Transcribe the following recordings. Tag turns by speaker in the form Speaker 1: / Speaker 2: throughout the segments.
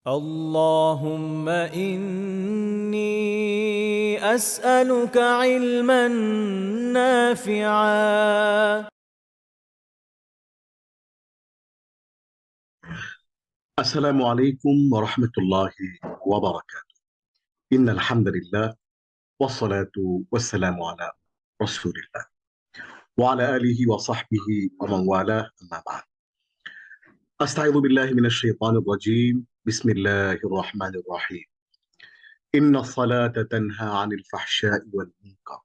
Speaker 1: اللهم إني أسألك علما نافعا.
Speaker 2: السلام عليكم ورحمة الله وبركاته. إن الحمد لله والصلاة والسلام على رسول الله وعلى آله وصحبه ومن والاه، أما بعد. أستعيذ بالله من الشيطان الرجيم. بسم الله الرحمن الرحيم. إن الصلاة تنهى عن الفحشاء والمنكر.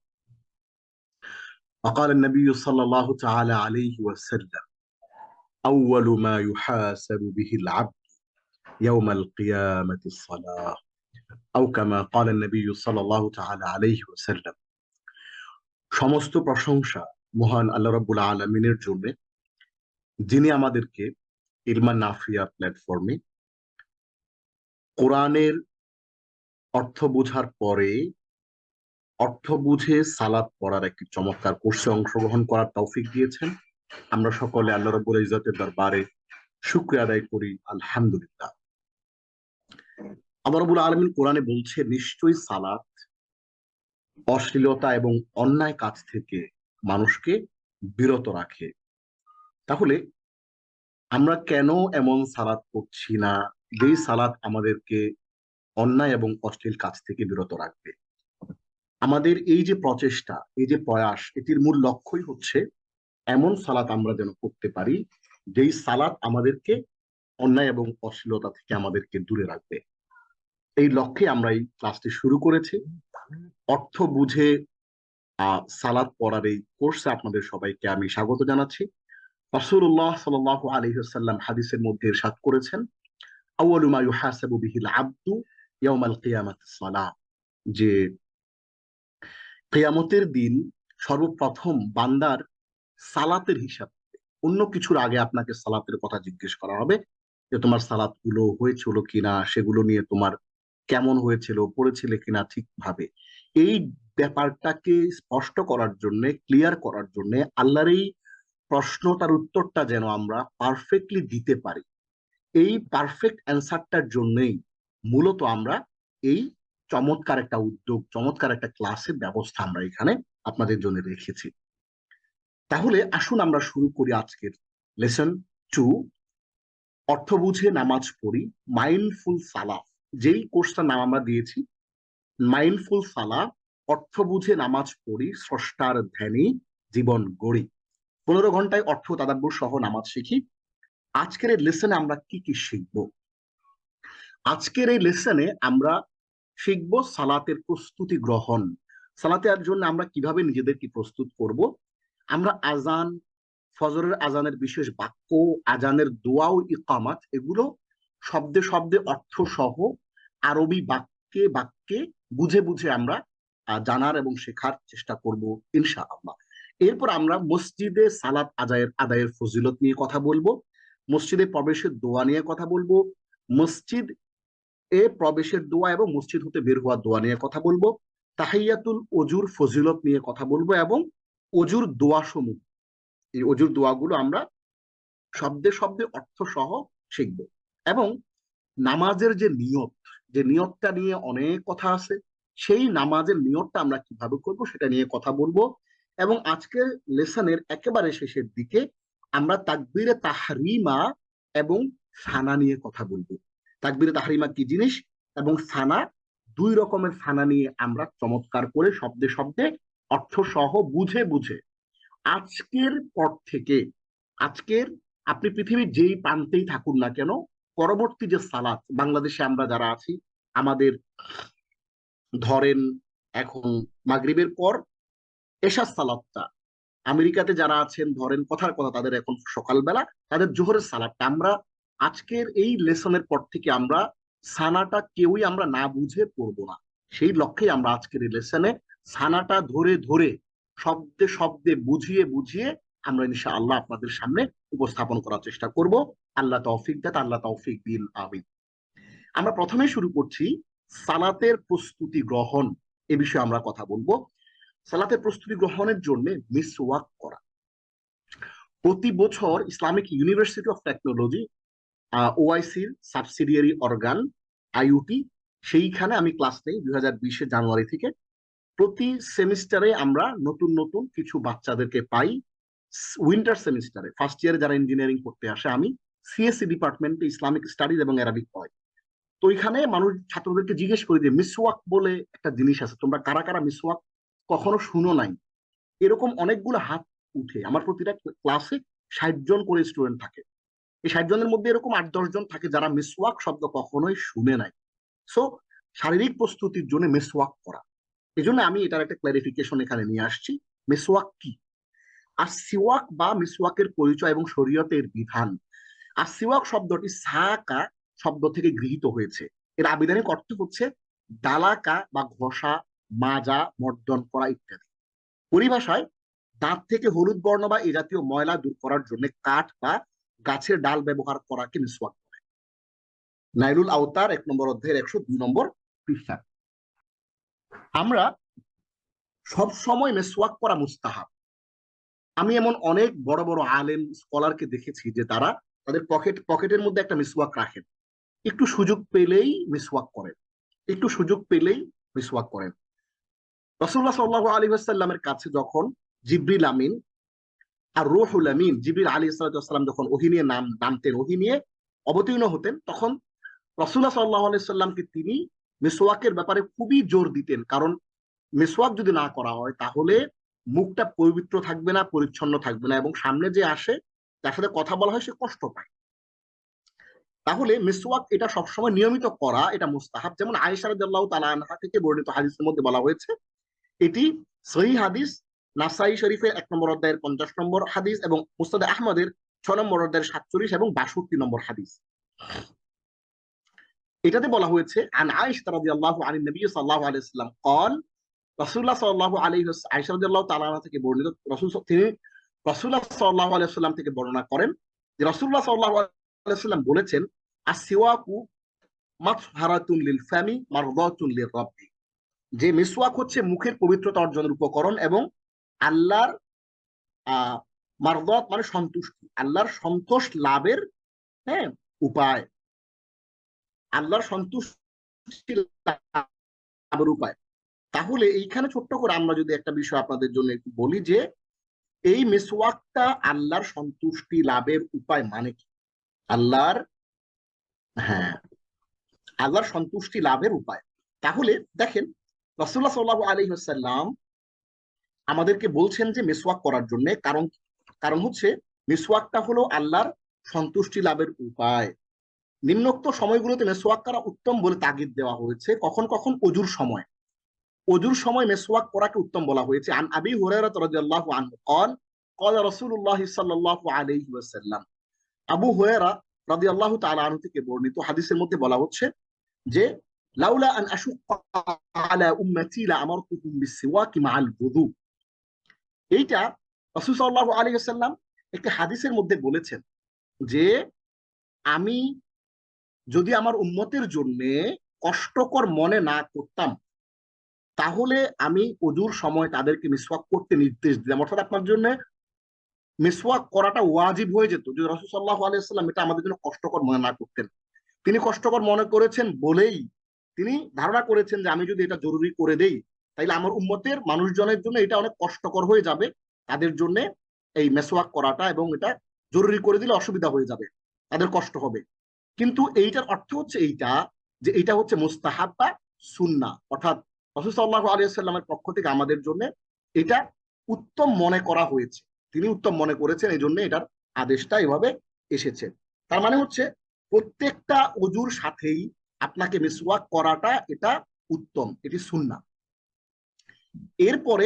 Speaker 2: وقال النبي صلى الله تعالى عليه وسلم: أول ما يحاسب به العبد يوم القيامة الصلاة، أو كما قال النبي صلى الله تعالى عليه وسلم। সমস্ত প্রশংসা মহান আল্লাহ রাব্বুল আলামিনের জন্য, যিনি আমাদেরকে ইলমান নাফিয়া প্ল্যাটফর্মে কোরআনের অর্থ বোঝার পরে অর্থ বুঝে সালাত পড়ার একটি চমৎকার কোর্সে অংশগ্রহণ করার তৌফিক দিয়েছেন। আমরা সকলে আল্লাহ রাব্বুল ইজ্জতের দরবারে শুকরিয়া আদায় করি, আলহামদুলিল্লাহ। আল্লাহ রাব্বুল আলামিন কোরআনে বলছে, নিশ্চয়ই সালাত অশ্লীলতা এবং অন্যায় কাজ থেকে মানুষকে বিরত রাখে। তাহলে আমরা কেন এমন সালাত করছি না যেই সালাত আমাদেরকে অন্যায় এবং অশ্লীল কাজ থেকে বিরত রাখবে? আমাদের এই যে প্রচেষ্টা, এই যে প্রয়াস, এটির মূল লক্ষ্যই হচ্ছে এমন সালাত আমরা যেন করতে পারি যেই সালাত আমাদেরকে অন্যায় এবং অশ্লীলতা থেকে আমাদেরকে দূরে রাখবে। এই লক্ষ্যে আমরা এই ক্লাসটি শুরু করেছি। অর্থ বুঝে সালাত পড়ার এই কোর্সে আপনাদের সবাইকে আমি স্বাগত জানাচ্ছি। রাসূলুল্লাহ সাল্লাল্লাহু আলাইহি ওয়াসাল্লাম হাদিসের মধ্যে ইরশাদ করেছেন, আউয়ালু মা ইউহাসাবু বিহিল আবদু ইয়াউমাল কিয়ামাতিস সালাহ, যে কিয়ামতের দিন সর্বপ্রথম বান্দার সালাতের হিসাব হবে। অন্য কিছুর আগে আপনাকে সালাতের কথা জিজ্ঞেস করা হবে যে তোমার সালাত গুলো হয়েছিল কিনা, সেগুলো নিয়ে তোমার কেমন হয়েছিল, পড়েছিলে কিনা ঠিকভাবে। এই ব্যাপারটাকে স্পষ্ট করার জন্য, ক্লিয়ার করার জন্য আল্লাহর এই প্রশ্ন, তার উত্তরটা যেন আমরা পারফেক্টলি দিতে পারি, এই পারফেক্ট অ্যান্সারটার জন্যই মূলত আমরা এই চমৎকার একটা উদ্যোগ, চমৎকার একটা ক্লাসের ব্যবস্থা আমরা এখানে আপনাদের জন্য রেখেছি। তাহলে আসুন আমরা শুরু করি আজকের লেসন 2, অর্থ বুঝে নামাজ পড়ি, মাইন্ডফুল সালাহ। যেই কোর্সটার নাম আমরা দিয়েছি মাইন্ডফুল সালাহ, অর্থ বুঝে নামাজ পড়ি, স্রষ্টার ধ্যানে জীবন গড়ি। 15 ঘন্টায় অর্থ তাদাব্বুর সহ নামাজ শিখি। আজকের এই লেসনে আমরা কি কি শিখবো? আজকের এই লেসনে আমরা শিখব সালাতের প্রস্তুতি গ্রহণ। সালাতের জন্য আমরা কিভাবে নিজেদেরকে প্রস্তুত করব। আমরা আজান, ফজরের আজানের বিশেষ বাক্য, আজানের দোয়া ও ইকামাত, এগুলো শব্দে শব্দে অর্থ সহ আরবি বাক্যে বাক্যে বুঝে বুঝে আমরা জানার এবং শেখার চেষ্টা করব ইনশাআল্লাহ। এরপর আমরা মসজিদে সালাত আদায়ের ফজিলত নিয়ে কথা বলবো, মসজিদে প্রবেশের দোয়া নিয়ে কথা বলবো, মসজিদ প্রবেশের দোয়া এবং মসজিদ হতে বের হওয়ার দোয়া নিয়ে কথা বলবো, তাহিয়াতুল অজুর ফজিলত নিয়ে কথা বলবো এবং অজুর দোয়া সমূহ, এই অজুর দোয়াগুলো আমরা শব্দে শব্দে অর্থ সহ শিখবো। এবং নামাজের যে নিয়ত, যে নিয়তটা নিয়ে অনেক কথা আছে, সেই নামাজের নিয়তটা আমরা কিভাবে করব সেটা নিয়ে কথা বলবো। এবং আজকের লেসনের একেবারে শেষের দিকে আমরা তাকবীরে তাহরিমা এবং সানা নিয়ে কথা বলবো। তাকবীরে তাহরিমা কি জিনিস এবং সানা, দুই রকমের সানা নিয়ে আমরা চমৎকার করে শব্দে শব্দে অর্থ সহ বুঝে বুঝে আজকের পর থেকে, আজকের আপনি পৃথিবীর যেই প্রান্তেই থাকুন না কেন, পরবর্তী যে সালাত, বাংলাদেশে আমরা যারা আছি, আমাদের ধরেন এখন মাগরিবের পর এশার সালাতটা, আমেরিকাতে যারা আছেন ধরেন কথার কথা তাদের এখন সকালবেলা, তাদের জোহরের সালাতটা আমরা আজকের এই লেসনের পর থেকে আমরা সানাটা কেউই আমরা না বুঝে পড়বো না। সেই লক্ষ্যে আমরা আজকের এই লেসনে সানাটা ধরে ধরে শব্দে শব্দে বুঝিয়ে বুঝিয়ে আমরা ইনশাআল্লাহ আপনাদের সামনে উপস্থাপন করার চেষ্টা করব। আল্লাহ তৌফিক দাতা, আল্লাহ তৌফিক দিন, আমিন। আমরা প্রথমে শুরু করছি সালাতের প্রস্তুতি গ্রহণ, এ বিষয়ে আমরা কথা বলবো। সালাতের প্রস্তুতি গ্রহণের জন্য মিসওয়াক করা। প্রতি বছর ইসলামিক ইউনিভার্সিটি অফ টেকনোলজি ওআইসির সাবসিডিয়ারি অর্গান আইইউটি, সেইখানে আমি ক্লাস নেই 2020 জানুয়ারি থেকে। প্রতি সেমিস্টারে আমরা নতুন নতুন কিছু বাচ্চাদেরকে পাই। উইন্টার সেমিস্টারে ফার্স্ট ইয়ারে যারা ইঞ্জিনিয়ারিং করতে আসে, আমি সিএসসি ডিপার্টমেন্টে ইসলামিক স্টাডিজ এবং অ্যারাবিক পড়াই। তো ওইখানে মানুষ ছাত্রদেরকে জিজ্ঞেস করি যে মিসওয়াক বলে একটা জিনিস আছে, তোমরা কারা কারা মিসওয়াক কখনো শুনো নাই? এরকম অনেকগুলো হাত উঠে। আমার প্রতিটা ক্লাসে 60 জন করে স্টুডেন্ট থাকে। এই 60 জনের মধ্যে এরকম 8-10 জন থাকে যারা মিসওয়াক শব্দ কখনোই শুনে নাই। সো শারীরিক প্রস্তুতির জন্য মিসওয়াক করা, এই জন্য আমি এটার একটা ক্লারিফিকেশন এখানে নিয়ে আসছি। মিসওয়াক কি, আর সিওয়াক বা মিসওয়াকের পরিচয় এবং শরীয়তের বিধান। আর সিওয়াক শব্দটি সাকা শব্দ থেকে গৃহীত হয়েছে। এর আবিধানিক অর্থ হচ্ছে দালাকা বা ঘষা, মাজা, মর্দন করা ইত্যাদি। পরিভাষায় দাঁত থেকে হলুদ বর্ণ বা এ জাতীয় ময়লা দূর করার জন্য কাঠ বা গাছের ডাল ব্যবহার করাকে মিসওয়াক করে। নাইলুল আওতার 1 নম্বর অধ্যায়ের 102 নম্বর পৃষ্ঠা। আমরা সব সময় মিসওয়াক করা মুস্তাহাব। আমি এমন অনেক বড় বড় আলেম স্কলারকে দেখেছি যে তারা তাদের পকেটের মধ্যে একটা মিসওয়াক রাখেন, একটু সুযোগ পেলেই মিসওয়াক করেন, একটু সুযোগ পেলেই মিসওয়াক করেন। রাসূলুল্লাহ সাল্লাল্লাহু আলাইহি ওয়াসাল্লামের কাছে যখন জিবরিল আমিন আর রূহুল আমিন জিবরিল আলাইহিস সালাম যখন ওহী নিয়ে নামতেন, ওহী নিয়ে অবতীর্ণ হতেন, তখন রাসূলুল্লাহ সাল্লাল্লাহু আলাইহি ওয়াসাল্লামকে তিনি মিসওয়াকের ব্যাপারে খুবই জোর দিতেন। কারণ মিসওয়াক যদি না করা হয় তাহলে মুখটা পবিত্র থাকবে না, পরিচ্ছন্ন থাকবে না, এবং সামনে যে আসে যার সাথে কথা বলা হয় সে কষ্ট পায়। তাহলে মিসওয়াক এটা সবসময় নিয়মিত করা এটা মুস্তাহাব। যেমন আয়েশা রাদিয়াল্লাহু তাআলা আনহা থেকে বর্ণিত হাদিসের মধ্যে বলা হয়েছে, এটি সহিহ হাদিস, নাসাই শরীফের 1 নম্বর অধ্যায়ের 50 নম্বর হাদিস এবং মুসনাদ আহমদের 6 নম্বর অধ্যায়ের 47 এবং 62 নম্বর হাদিস। এটাতে বলা হয়েছে আন আয়েশা রাদিয়াল্লাহু আনিন নবী সাল্লাল্লাহু আলাইহি ওয়াসাল্লাম قال, রাসূলুল্লাহ সাল্লাল্লাহু আলাইহি ওয়াসাল্লাম আয়েশা রাদিয়াল্লাহু তাআলা আনহা থেকে বর্ণিত, তিনি রাসূলুল্লাহ সাল্লাল্লাহু আলাইহি ওয়াসাল্লাম থেকে বর্ণনা করেন যে রাসূলুল্লাহ সাল্লাল্লাহু আলাইহি ওয়াসাল্লাম বলেছেন, আসওয়াকু মাতহারাতুন লিল ফামি মারদাতুন লির রাব্বি, যে মিসওয়াক হচ্ছে মুখের পবিত্রতা অর্জনের উপকরণ এবং আল্লাহর মারদাত মানে সন্তুষ্টি, আল্লাহর সন্তোষ লাভের উপায়, আল্লাহর সন্তুষ্টি লাভের উপায়। তাহলে এইখানে ছোট্ট করে আমরা যদি একটা বিষয় আপনাদের জন্য একটু বলি যে এই মিসওয়াকটা আল্লাহর সন্তুষ্টি লাভের উপায় মানে কি? আল্লাহর আল্লাহর সন্তুষ্টি লাভের উপায়। তাহলে দেখেন রাসূলুল্লাহ সাল্লাল্লাহু আলাইহি ওয়াসাল্লাম আমাদেরকে বলছেন যে মিসওয়াক করার জন্য, কারণ হচ্ছে মিসওয়াকটা হলো আল্লাহর সন্তুষ্টি লাভের উপায়। নিম্নোক্ত সময়গুলোতে মিসওয়াক করা উত্তম বলে তাগিদ দেওয়া হয়েছে। কখন কখন অজুর সময় মিসওয়াক করাকে উত্তম বলা হয়েছে। আন আবি হুরায়রা রাদিয়াল্লাহু আনহু قال قال রাসূলুল্লাহ সাল্লাল্লাহু আলাইহি ওয়াসাল্লাম, আবু হুরায়রা রাদিয়াল্লাহু তাআলা আনহু থেকে বর্ণিত হাদিসের মধ্যে বলা হচ্ছে যে লাউলা আন আশুক্কা আলা উম্মতি লা আমারতুহুম বিসওয়াকি মাআল wudu। এইটা রাসূল সাল্লাল্লাহু আলাইহি ওয়াসাল্লাম একটি হাদিসের মধ্যে বলেছেন যে আমি যদি আমার উম্মতের জন্য কষ্টকর মনে না করতাম তাহলে আমি ওযুর সময় তাদেরকে মিসওয়াক করতে নির্দেশ দিলাম। অর্থাৎ আপনার জন্য মিসওয়াক করাটা ওয়াজিব হয়ে যেত যদি রাসূল সাল্লাল্লাহু আলাইহি ওয়াসাল্লাম এটা আমাদের জন্য কষ্টকর মনে না করতেন। তিনি কষ্টকর মনে করেছেন বলেই তিনি ধারণা করেছেন যে আমি যদি এটা জরুরি করে দেই তাইলে আমার উম্মতের মানুষজনের জন্য এটা অনেক কষ্টকর হয়ে যাবে, তাদের জন্য এই মিসওয়াক করাটা, এবং এটা জরুরি করে দিলে অসুবিধা হয়ে যাবে, তাদের কষ্ট হবে। কিন্তু এইটার অর্থ হচ্ছে এইটা যে এটা হচ্ছে মুস্তাহাব বা সুন্নাহ, অর্থাৎ রাসূল সাল্লাল্লাহু আলাইহি ওয়াসাল্লামের পক্ষ থেকে আমাদের জন্য এটা উত্তম মনে করা হয়েছে, তিনি উত্তম মনে করেছেন, এই জন্য এটার আদেশটা এভাবে এসেছে। তার মানে হচ্ছে প্রত্যেকটা ওযুর সাথেই আপনাকে মিসওয়াক করাটা এটা উত্তম, এটি সুন্নাহ। এরপরে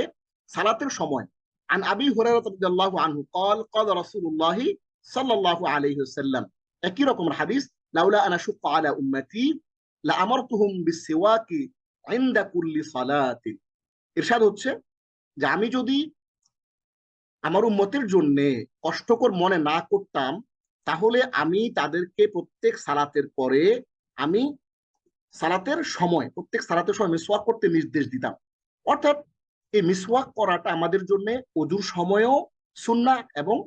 Speaker 2: সালাতের সময় আন আবি হুরায়রা রাদিয়াল্লাহু আনহু قال قال رسول الله صلى الله عليه وسلم, একই রকম হাদিস, লাউলা আনা শুক্কা আলা উম্মতি লা আমারতুহুম বিসওয়াকি ইনদা কুল্লি সালাতিন। ইরশাদ হচ্ছে যে আমি যদি আমার উম্মতের জন্য কষ্টকর মনে না করতাম তাহলে আমি তাদেরকে প্রত্যেক সালাতের পরে আমি প্রত্যেক সালাতের সময় মিসওয়াক করতে নির্দেশ দিতাম। অর্থাৎ এই মিসওয়াক করাটা আমাদের জন্য ওযুর সময়ও সুন্নাহ এবং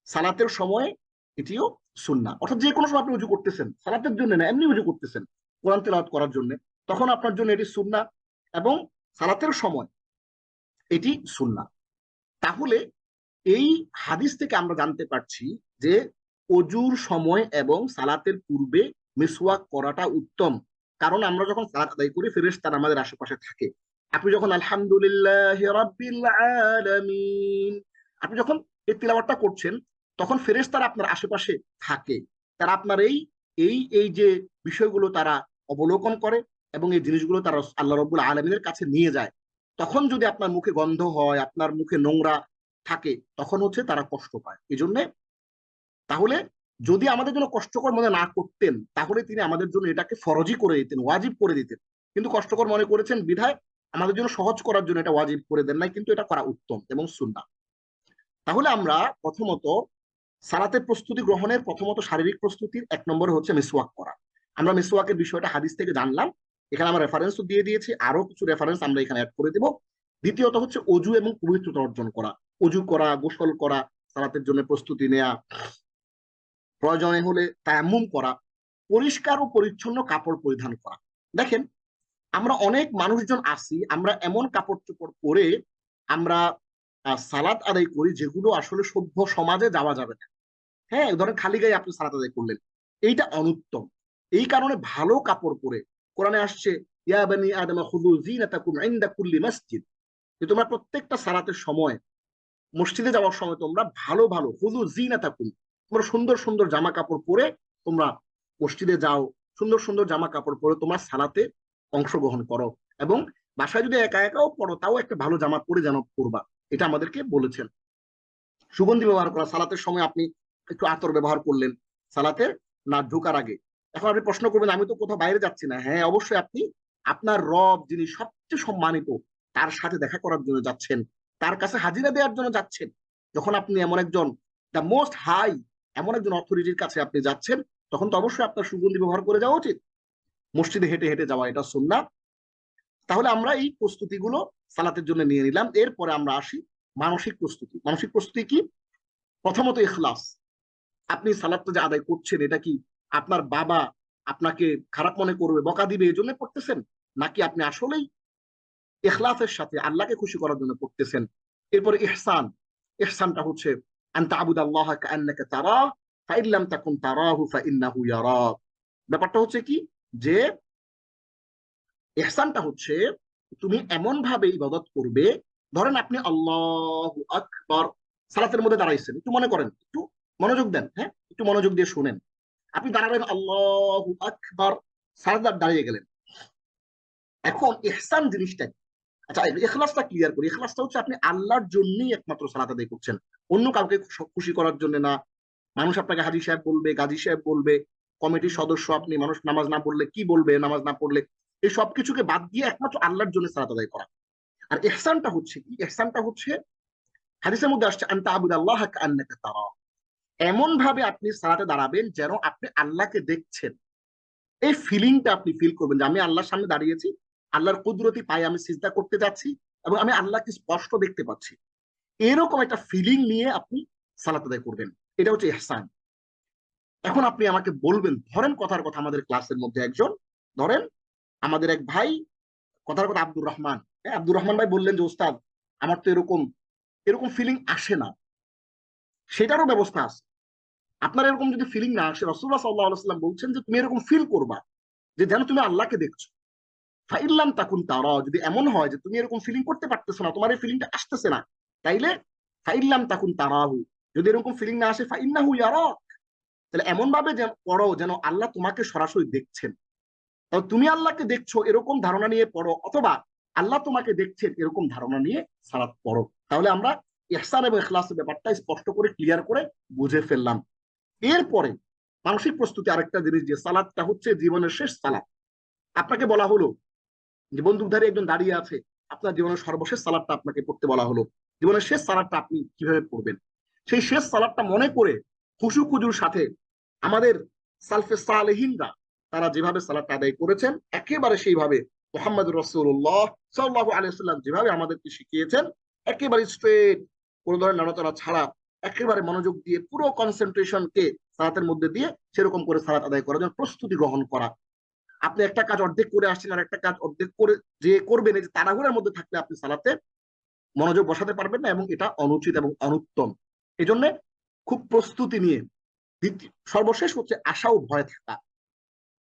Speaker 2: সালাতের সময় এটিও সুন্নাহ। অর্থাৎ যে কোনো সময় আপনি উজু করতেছেন, সালাতের জন্য না, এমনি উজু করতেছেন কোরআন তেলাওয়াত করার জন্য, তখন আপনার জন্য এটি সুন্নাহ, এবং সালাতের সময় এটি সুন্নাহ। তাহলে এই হাদিস থেকে আমরা জানতে পারছি যে অজুর সময় এবং সালাতের পূর্বে মিসওয়াক করাটা উত্তম। কারণ আমরা যখন সালাত আদায় করি, ফেরেশতারা আমাদের আশেপাশে থাকে। আপনি যখন আলহামদুলিল্লাহ রাব্বিল আলামিন, আপনি যখন এই তিলাওয়াতটা করছেন, তখন ফেরেশতারা আপনার আশেপাশে থাকে। তারা আপনার এই এই এই যে বিষয়গুলো তারা অবলোকন করে, এবং এই জিনিসগুলো তারা আল্লাহ রাব্বুল আলামিনের কাছে নিয়ে যায়। তখন যদি আপনার মুখে গন্ধ হয়, আপনার মুখে নোংরা থাকে, তখন হচ্ছে তারা কষ্ট পায়। এই জন্য, তাহলে যদি আমাদের জন্য কষ্টকর মনে না করতেন, তাহলে তিনি আমাদের জন্য এটাকে ফরজি করে দিতেন, ওয়াজিব করে দিতেন। কিন্তু কষ্টকর মনে করেছেন বিধায় আমাদের জন্য সহজ করার জন্য এটা ওয়াজিব করে দেন নাই, কিন্তু এটা করা উত্তম এবং সুন্নাহ। তাহলে আমরা প্রথমত সালাতের প্রস্তুতি গ্রহণের প্রথমত শারীরিক প্রস্তুতির এক নম্বরে হচ্ছে মিসওয়াক করা। আমরা মিসওয়াকের বিষয়টা হাদিস থেকে জানলাম, এখানে আমরা রেফারেন্সও দিয়ে দিয়েছি, আরো কিছু রেফারেন্স আমরা এখানে অ্যাড করে দেব। দ্বিতীয়ত হচ্ছে অজু এবং পবিত্রতা অর্জন করা, অজু করা, গোসল করা, সালাতের জন্য প্রস্তুতি নেওয়া, প্রয়োজনে হলে তায়াম্মুম করা, পরিষ্কার ও পরিচ্ছন্ন কাপড় পরিধান করা। দেখেন, আমরা অনেক মানুষজন আছি, আমরা এমন কাপড় চোপড় পরে আমরা সালাত আদায় করি যেগুলো আসলে সভ্য সমাজে যাওয়া যাবে না। হ্যাঁ, ধরেন খালি গায়ে আপনি সালাত আদায় করলেন, এইটা অনুত্তম। এই কারণে ভালো কাপড় পরে, কোরআনে আসছে ইয়া বানি আদম খুযু যিনাতাকুম ইনদা কুল্লি মসজিদ, যে তোমরা প্রত্যেকটা সালাতের সময়, মসজিদে যাওয়ার সময় তোমরা ভালো ভালো খুযু যিনাতাকুম, তোমরা সুন্দর সুন্দর জামা কাপড় পরে তোমরা মসজিদে যাও, সুন্দর সুন্দর জামা কাপড় পরে তোমরা সালাতে অংশগ্রহণ করো, এবং বাসায় যদি একা একাও পড়ো তাও একটা ভালো জামা পরে যেন পড়বা, এটা আমাদেরকে বলেছেন। সুগন্ধি ব্যবহার করা, সালাতের সময় আপনি একটু আতর ব্যবহার করলেন সালাতে না ঢোকার আগে। এখন আপনি প্রশ্ন করবেন আমি তো কোথাও বাইরে যাচ্ছি না। হ্যাঁ, অবশ্যই আপনি আপনার রব, যিনি সবচেয়ে সম্মানিত, তার সাথে দেখা করার জন্য যাচ্ছেন, তার কাছে হাজিরা দেওয়ার জন্য যাচ্ছেন। যখন আপনি এমন একজন দ্য মোস্ট হাই, এমন একজন অথরিটির কাছে আপনি যাচ্ছেন, তখন তো অবশ্যই আপনার সুগন্ধি ব্যবহার করে যাওয়া উচিত। মসজিদে হেঁটে হেঁটে যাওয়া এটা সুন্নাহ। তাহলে আমরা এই প্রস্তুতিগুলো সালাতের জন্য নিয়ে নিলাম। এরপরে আমরা আসি মানসিক প্রস্তুতি। মানসিক প্রস্তুতি কি? প্রথমত ইখলাস। আপনি সালাতটা যে আদায় করছেন, এটা কি আপনার বাবা আপনাকে খারাপ মনে করবে, বকা দিবে এই জন্য পড়তেছেন, নাকি আপনি আসলেই ইখলাসের সাথে আল্লাহকে খুশি করার জন্য পড়তেছেন? এরপরে ইহসান। ইহসানটা হচ্ছে আন তা'বুদাল্লাহা কাআন্নাকা তারাহু ফাইন লাম তাকুন তারাহু ফাইন্নাহু ইয়ারাক। ব্যাপারটা হচ্ছে কি, যে ইহসানটা হচ্ছে তুমি এমন ভাবে ইবাদত করবে, ধরেন আপনি আল্লাহু আকবার সালাতের মধ্যে দাঁড়াইছেন, একটু মনে করেন, একটু মনোযোগ দেন, হ্যাঁ, একটু মনোযোগ দিয়ে শুনেন। আপনি দাঁড়ালেন আল্লাহু আকবার, সালাত দাঁড়িয়ে গেলেন। এখন ইহসান জিনিসটা কি? আচ্ছা, ইখলাসটা ক্লিয়ার করি। ইখলাসটা হচ্ছে আপনি আল্লাহর জন্যই একমাত্র সালাত আদায় করছেন, অন্য কাউকে খুশি করার জন্য না। মানুষ আপনাকে হাজী সাহেব বলবে, গাজী সাহেব বলবে, কমিটির সদস্য আপনি, মানুষ নামাজ না পড়লে কি বলবে, নামাজ না পড়লে, এই সব কিছুকে বাদ দিয়ে একমাত্র আল্লাহর জন্য সালাত আদায় করা। আর ইহসানটা হচ্ছে কি? ইহসানটা হচ্ছে হাদিসের মধ্যে আসছে আন তা'বুদাল্লাহা কাআন্নাকা তারাহু, এমন ভাবে আপনি সালাতে দাঁড়াবেন যেন আপনি আল্লাহকে দেখছেন। এই ফিলিংটা আপনি ফিল করবেন যে আমি আল্লাহর সামনে দাঁড়িয়েছি, আল্লাহর কুদরতি পায়ে আমি সিজদা করতে যাচ্ছি, এবং আমি আল্লাহকে স্পষ্ট দেখতে পাচ্ছি। এরকম একটা ফিলিং নিয়ে আপনি সালাত আদায় করবেন, এটা হচ্ছে ইহসান। এখন আপনি আমাকে বলবেন, ধরেন কথার কথা আমাদের ক্লাসের মধ্যে একজন, ধরেন আমাদের এক ভাই, কথার কথা আব্দুর রহমান, হ্যাঁ, আব্দুর রহমান ভাই বললেন যে ওস্তাদ আমার তো এরকম এরকম ফিলিং আসে না। সেটারও ব্যবস্থা আছে। আপনার এরকম যদি ফিলিং না আসে, রাসূলুল্লাহ সাল্লাল্লাহু আলাইহি ওয়াসাল্লাম বলছেন যে তুমি এরকম ফিল করবা যে যেন তুমি আল্লাহকে দেখছো। ফাইন লাম তাকুন তারাহু, যদি এমন হয় যে তুমি এরকম ফিলিং করতে পারতেছো না, তোমার এই ফিলিংটা আসতেছে না, তাইলে ফাইন লাম তাকুন তারাহু, যদি এরকম ফিলিং না আসে ফাইন্নাহু ইয়ারাক, তাহলে এমন ভাবে যেন পড়ো যেন আল্লাহ তোমাকে সরাসরি দেখছেন। তাহলে তুমি আল্লাহকে দেখছো এরকম ধারণা নিয়ে পড়ো, অথবা আল্লাহ তোমাকে দেখছেন এরকম ধারণা নিয়ে সালাত পড়ো। তাহলে আমরা ইহসান এবং ইখলাসের ব্যাপারটা স্পষ্ট করে ক্লিয়ার করে বুঝে ফেললাম। এরপরে মানসিক প্রস্তুতি আরেকটা জিনিস, যে সালাতটা হচ্ছে জীবনের শেষ সালাত। আপনাকে বলা হলো যে বন্দুকধারী একজন দাঁড়িয়ে আছে, আপনার জীবনের সর্বশেষ সালাতটা আপনাকে পড়তে বলা হলো, জীবনের শেষ সালাতটা আপনি কিভাবে পড়বেন? সেই শেষ সালাতটা মনে করে খুশু খুজুর সাথে আমাদের সালফে সালেহিনরা তারা যেভাবে সালাতটা আদায় করেছেন, একেবারে সেইভাবে মুহাম্মদুর রাসূলুল্লাহ সাল্লাল্লাহু আলাইহি ওয়াসাল্লাম যেভাবে আমাদেরকে শিখিয়েছেন, একেবারে স্ট্রেট, কোনো ধরনের নড়াচড়া ছাড়া, একেবারে মনোযোগ দিয়ে পুরো কনসেন্ট্রেশনকে সালাতের মধ্যে দিয়ে সেরকম করে সালাত আদায় করার জন্য প্রস্তুতি গ্রহণ করা। আপনি একটা কাজ অর্ধেক করে আসছেন আর একটা কাজ অর্ধেক করে যে করবেন, এই যে তাড়াহুড়ার মধ্যে থাকলে আপনি সালাতে মনোযোগ বসাতে পারবেন না, এবং এটা অনুচিত এবং অনুত্তম। এই জন্য খুব প্রস্তুতি নিয়ে। সর্বশেষ হচ্ছে আশা ও ভয় থাকা।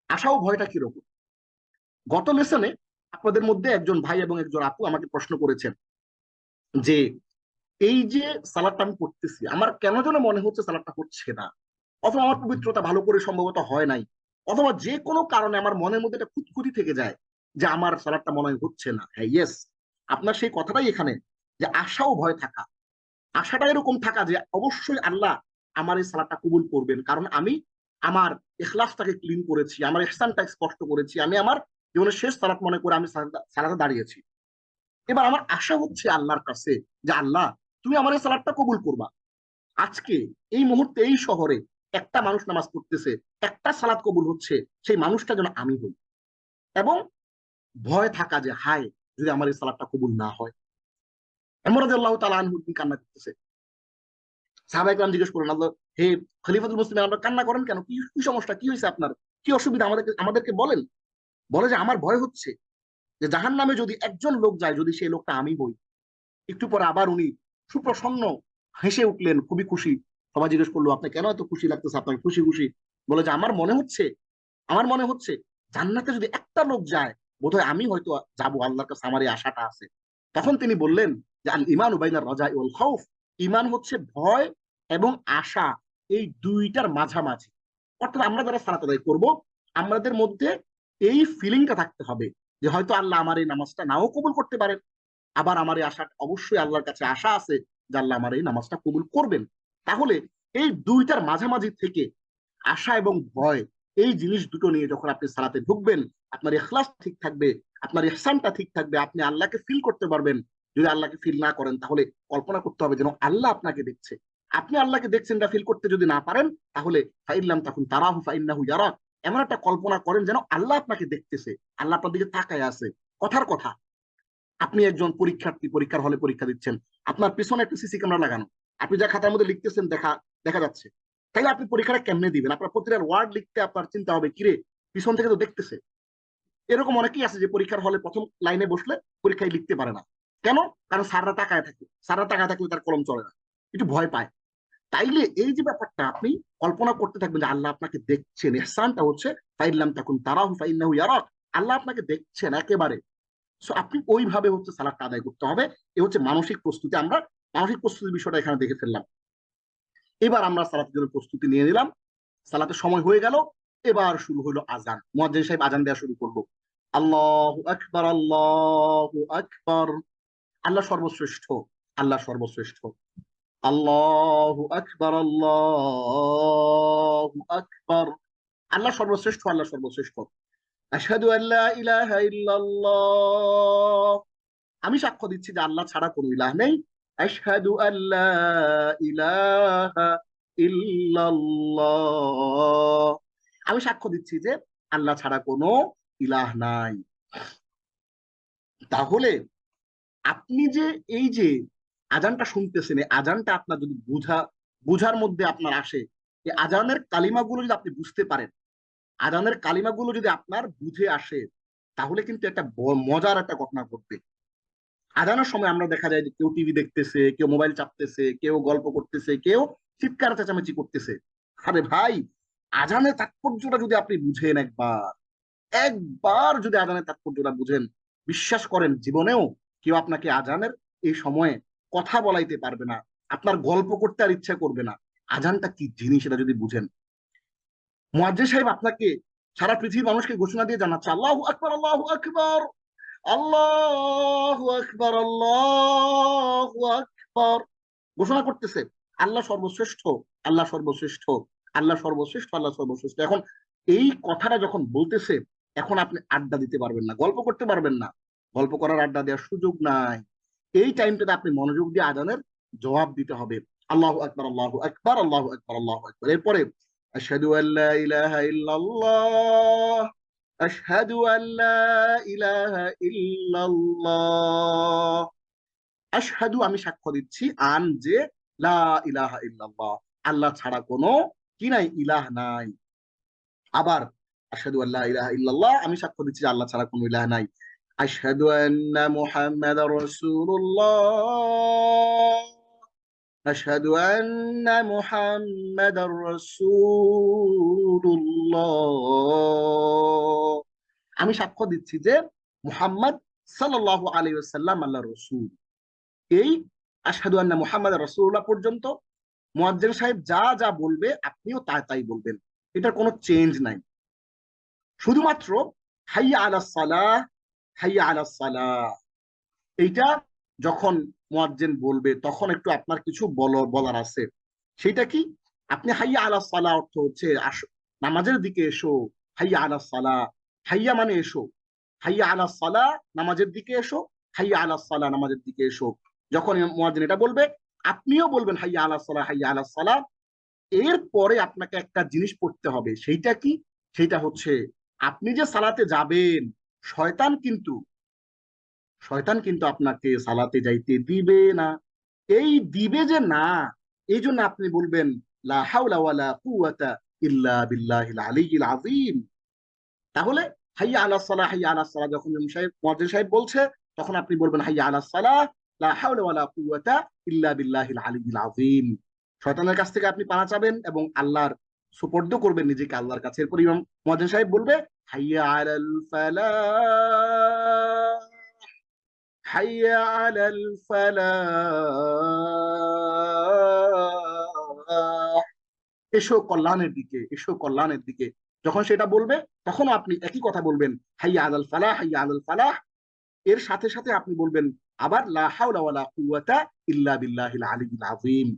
Speaker 2: আশা ও ভয়টা কিরকম? গত লেসনে আপনাদের মধ্যে একজন ভাই এবং একজন আপু আমাকে প্রশ্ন করেছেন যে এই যে সালাদটা আমি করতেছি, আমার কেন যেন মনে হচ্ছে সালাদটা হচ্ছে না, অথবা আমার পবিত্রতা ভালো করে সম্ভবত হয় নাই, অথবা যে কোনো কারণে আমার মনের মধ্যে একটা খুঁতখুঁতি থেকে যায় যে আমার সালাদটা মনে হয় হচ্ছে না। হ্যাঁ, ইয়েস, আপনার সেই কথাটাই এখানে, যে আশা ও ভয় থাকা। আশাটা এরকম থাকা যে অবশ্যই আল্লাহ আমার এই সালাদটা কবুল করবেন, কারণ আমি আমার ইখলাসটাকে ক্লিন করেছি, আমার ইহসানটা স্পষ্ট করেছি, আমি আমার জীবনের শেষ সালাত মনে করে আমি সালাতে দাঁড়িয়েছি। এবার আমার আশা হচ্ছে আল্লাহর কাছে যে আল্লাহ তুমি আমার এই সালাদটা কবুল করবা। আজকে এই মুহূর্তে এই শহরে একটা মানুষ নামাজ পড়তেছে, একটা সালাত কবুল হচ্ছে, সেই মানুষটা যেন আমি হই। এবং ভয় থাকা যে হায় যদি আমার এই সালাদটা কবুল না হয়। ওমর রাদিয়াল্লাহু তাআলা আনহু কান্না করতেছে। সাহাবায়ে কেরাম জিজ্ঞেস করলেন, আল্লাহ, হে খলিফাতুল মুসলিমিন, আপনারা কান্না করেন কেন? কি কি সমস্যা, কি হয়েছে আপনার, কি অসুবিধা, আমাদেরকে আমাদেরকে বলেন। বলে যে আমার ভয় হচ্ছে যে জাহান্নামে যদি একজন লোক যায়, যদি সেই লোকটা আমি হই। একটু পরে আবার উনি সুপ্রসন্ন হেসে উঠলেন, খুবই খুশি। সবাই জিজ্ঞেস করলো, আপনি কেন এত খুশি লাগতেছে, আপনার খুশি খুশি? বলে যে আমার মনে হচ্ছে জান্নাতে যদি একটা লোক যায়, বোধহয় আমি হয়তো যাবো, আল্লাহর কাছে আমার এই আশাটা আছে। তখন তিনি বললেন যে আল ইমানু বাইনার রাজা ওয়াল খাউফ, ইমান হচ্ছে ভয় এবং আশা, এই দুইটার মাঝামাঝি। অর্থাৎ আমরা যারা সালাত আদায় করবো, আমাদের মধ্যে এই ফিলিংটা থাকতে হবে যে হয়তো আল্লাহ আমার এই নামাজটা নাও কবুল করতে পারেন, আবার আমার এই আশা, অবশ্যই আল্লাহর কাছে আশা আছে যে আল্লাহ আমার এই নামাজটা কবুল করবেন। তাহলে এই দুইটার মাঝামাঝি থেকে আশা এবং ভয়, এই জিনিস দুটো নিয়ে যখন আপনি সালাতে ঢুকবেন, আপনার ইখলাস ঠিক থাকবে, আপনার ইহসানটা ঠিক থাকবে, আপনি আল্লাহকে ফিল করতে পারবেন। যদি আল্লাহকে ফিল না করেন, তাহলে কল্পনা করতে হবে যেন আল্লাহ আপনাকে দেখছে। আপনি আল্লাহকে দেখছেন, এটা ফিল করতে যদি না পারেন, তাহলে ফাইল্লাম তাকুন তারাহু ফাইন্নাহু ইয়ারাক, এমন একটা কল্পনা করেন যেন আল্লাহ আপনাকে দেখতেছে, আল্লাহ আপনার দিকে তাকায় আছে। কথার কথা, আপনি একজন পরীক্ষার্থী, পরীক্ষার হলে পরীক্ষা দিচ্ছেন, আপনার পিছনে একটা সিসি ক্যামেরা লাগানো, আপনি যা খাতার মধ্যে লিখতেছেন দেখা দেখা যাচ্ছে। তাইলে আপনি পরীক্ষাটা কেমনে দিবেন? আপনার প্রতিটা ওয়ার্ড লিখতে আপনার চিন্তা হবে, কিরে পিছন থেকে তো দেখতেছে। এরকম অনেকেই আছে যে পরীক্ষার হলে প্রথম লাইনে বসলে পরীক্ষায় লিখতে পারে না। কেন? কারণ স্যাররা তাকায় থাকে, স্যাররা তাকায় থাকলে তার কলম চলে না, একটু ভয় পায়। তাইলে এই যে ব্যাপারটা আপনি কল্পনা করতে থাকবেন যে আল্লাহ আপনাকে দেখছেন, ইহসানটা হচ্ছে ফাইল্লাম তাকুন তারাহু ফাইন্নাহু ইয়ারাক, আল্লাহ আপনাকে দেখছেন একেবারে। সো আপনি ওইভাবে হচ্ছে সালাদটা আদায় করতে হবে। এ হচ্ছে মানসিক প্রস্তুতি। আমরা মানসিক প্রস্তুতির বিষয়টা এখানে দেখে ফেললাম। এবার আমরা সালাতের জন্য প্রস্তুতি নিয়ে নিলাম, সালাতের সময় হয়ে গেল, এবার শুরু হলো আজান। মুয়াজ্জিন সাহেব আজান দেওয়া শুরু করলো। আল্লাহু আকবার, আল্লাহু আকবার। আল্লাহ সর্বশ্রেষ্ঠ, আল্লাহ সর্বশ্রেষ্ঠ। আল্লাহু আকবার, আল্লাহু আকবার। আল্লাহ সর্বশ্রেষ্ঠ, আল্লাহ সর্বশ্রেষ্ঠ। আশহাদু আল্লা ইলাহা ইল্লাল্লাহ, আমি সাক্ষ্য দিচ্ছি যে আল্লাহ ছাড়া কোনো ইলাহ নেই। আশহাদু আল্লা ইলাহা ইল্লাল্লাহ, আমি সাক্ষ্য দিচ্ছি যে আল্লাহ ছাড়া কোনো ইলাহ নাই। তাহলে আপনি যে এই যে আজানটা শুনতেছেন, এই আজানটা আপনার যদি বুঝার মধ্যে আপনার আসে, এই আজানের কালিমাগুলো যদি আপনি বুঝতে পারেন, আজানের কালিমাগুলো যদি আপনার বুঝে আসে, তাহলে কিন্তু একটা মজার একটা ঘটনা ঘটবে। আজানের সময় আমরা দেখা যায় যে কেউ টিভি দেখতেছে, কেউ মোবাইল চাপতেছে, কেউ গল্প করতেছে, কেউ চিৎকার চেঁচামেচি করতেছে। আরে ভাই, আজানের তাৎপর্যটা যদি আপনি বুঝেন, একবার একবার যদি আজানের তাৎপর্যটা বুঝেন, বিশ্বাস করেন জীবনেও কেউ আপনাকে আজানের এই সময়ে কথা বলাইতে পারবে না, আপনার গল্প করতে আর ইচ্ছা করবে না। আজানটা কি জিনিস এটা যদি বুঝেন। মুয়াজ্জিন সাহেব আপনাকে সারা পৃথিবীর মানুষকে ঘোষণা দিয়ে জানাচ্ছে, আল্লাহু আকবার, আল্লাহু আকবার, আল্লাহু আকবার, আল্লাহু আকবার, ঘোষণা করতেছে আল্লাহ সর্বশ্রেষ্ঠ, আল্লাহ সর্বশ্রেষ্ঠ, আল্লাহ সর্বশ্রেষ্ঠ, আল্লাহ সর্বশ্রেষ্ঠ। এখন এই কথাটা যখন বলতেছে, এখন আপনি আড্ডা দিতে পারবেন না, গল্প করতে পারবেন না, গল্প করার, আড্ডা দেওয়ার সুযোগ নাই। এই টাইমটাতে আপনি মনোযোগ দিয়ে আজানের জবাব দিতে হবে। আল্লাহু আকবার, আল্লাহু আকবার, আল্লাহু আকবার, আল্লাহু আকবার। এরপরে আশহাদু আল্লা ইলাহা ইল্লাল্লাহ, আশহাদু আল্লা ইলাহা ইল্লাল্লাহ, আশহাদু আমি সাক্ষ্য দিচ্ছি, আন যে লা ইলাহা ইল্লাল্লাহ আল্লাহ ছাড়া কোনো কি নাই? ইলাহ নাই। আবার আশহাদু আল্লা ইলাহা ইল্লাল্লাহ, আমি সাক্ষ্য দিচ্ছি যে আল্লাহ ছাড়া কোনো ইলাহ নাই। আশহাদু আন্না মুহাম্মাদার রাসূলুল্লাহ, আশহাদু আন্না মুহাম্মাদার রাসূলুল্লাহ, আমি সাক্ষ্য দিচ্ছি যে মুহাম্মদ সাল্লাল্লাহু আলাইহি ওয়াসাল্লাম আল্লাহর রাসূল। এই আশহাদু আন্না মুহাম্মাদার রাসূলুল্লাহ পর্যন্ত মুয়াজ্জিন সাহেব যা যা বলবে আপনিও তাই তাই বলবেন, এটার কোনো চেঞ্জ নাই। শুধুমাত্র হাইয়া আলাস সালাহ, হাইয়া আলাস সালাহ, এইটা যখন মুয়াজ্জিন বলবে তখন একটু আপনার কিছু বলার আছে। সেটা কি? আপনি হাইয়া আলাস সালাহ অর্থ হচ্ছে নামাজের দিকে এসো। হাইয়া আলাস সালাহ, হাইয়া মানে এসো, হাইয়া আলাস সালাহ নামাজের দিকে এসো, হাইয়া আলাস সালাহ নামাজের দিকে এসো। যখন মুয়াজ্জিন এটা বলবে আপনিও বলবেন হাইয়া আলাস সালাহ, হাইয়া আলাস সালাহ। এরপরে আপনাকে একটা জিনিস পড়তে হবে। সেইটা কি? সেইটা হচ্ছে আপনি যে সালাতে যাবেন, শয়তান কিন্তু শয়তান কিন্তু আপনাকে সালাতে যাইতে দিবে না। এই দিবে যে না, এই জন্য আপনি বলবেন লা হাওলা ওয়ালা কুওয়াতা ইল্লা বিল্লাহিল আলিয়্যিল আযীম। তাহলে হাইয়া আলাস সালাহ, হাইয়া আলাস সালাহ যখন মুয়াজ্জিন সাহেব বলছে তখন আপনি বলবেন হাইয়া আলাস সালাহ, লা হাওলা ওয়ালা কুওয়াতা ইল্লা বিল্লাহিল আলিয়্যিল আযীম। শয়তানের কাছ থেকে আপনি পানা চাবেন এবং আল্লাহর সুপর্দ করবেন নিজেকে আল্লাহর কাছে। এরপর ইমাম মুয়াজ্জিন সাহেব বলবে হাইয়া আলাল ফালাহ, হাইয়া আলাল ফালাহ, এসো কল্যাণের দিকে, এসো কল্যাণের দিকে। যখন সেটা বলবে তখন আপনি একই কথা বলবেন হাইয়া আলাল ফালাহ, হাইয়া আলাল ফালাহ। এর সাথে সাথে আপনি বলবেন আবার লা হাওলা ওয়ালা কুওয়াতা ইল্লা বিল্লাহিল আলিয়্যিল আযীম।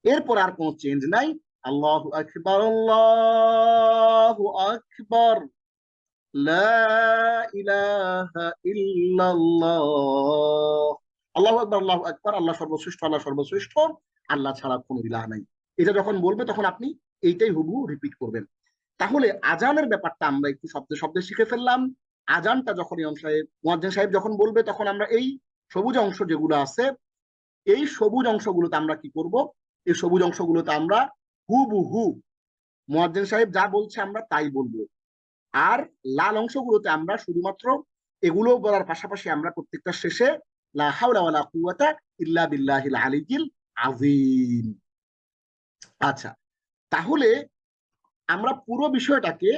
Speaker 2: এরপর আর কোনো চেঞ্জ নাই। আল্লাহু আকবার, আল্লাহু আকবার, লা ইলাহা ইল্লাল্লাহ, আল্লাহু আকবার, আল্লাহু আকবার, আল্লাহ সর্বশ্রেষ্ঠ, আল্লাহ সর্বশ্রেষ্ঠ, আল্লাহ ছাড়া কোনো ইলাহ নাই। এটা যখন বলবে তখন আপনি এইটাই হুবহু রিপিট করবেন। তাহলে আজানের ব্যাপারটা আমরা একটু শব্দে শব্দে শিখে ফেললাম। আজানটা যখন ইমাম সাহেব মুয়াজ্জিন সাহেব যখন বলবে তখন আমরা এই সবুজ অংশ যেগুলো আছে, এই সবুজ অংশগুলোতে আমরা কি করব? এই সবুজ অংশগুলোতে আমরা হুবহু মুয়াজ্জিন সাহেব যা বলছে আমরা তাই বলবো। আর লাল অংশগুলোতে আমরা শুধুমাত্র এগুলো বলার পাশাপাশি আমরা প্রত্যেকটা শেষে লা হাওলা ওয়ালা কুওয়াতা ইল্লা বিল্লাহিল আলিয়্যিল আযীম। আচ্ছা, তাহলে আমরা পুরো বিষয়টাকে,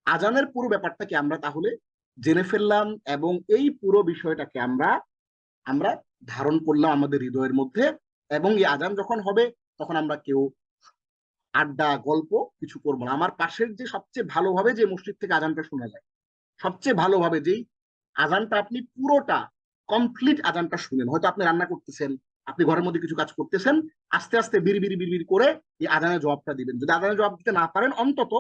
Speaker 2: আজানের পুরো ব্যাপারটাকে আমরা তাহলে জেনে ফেললাম এবং এই পুরো বিষয়টাকে আমরা আমরা ধারণ করলাম আমাদের হৃদয়ের মধ্যে। এবং এই আজান যখন হবে তখন আমরা কেউ আড্ডা গল্প কিছু করবো না। আমার পাশের যে সবচেয়ে ভালোভাবে যে মসজিদ থেকে আজানটা শোনা যায়, সবচেয়ে ভালোভাবে যেই আজানটা আপনি পুরোটা কমপ্লিট আজানটা শুনেন, হয়তো আপনি রান্না করতেছেন, আপনি ঘরের মধ্যে কিছু কাজ করতেছেন, আস্তে আস্তে বিড়ি বিড়ি বিড়ি করে এই আজানের জবাবটা দিবেন। যদি আজানের জবাব দিতে না পারেন অন্তত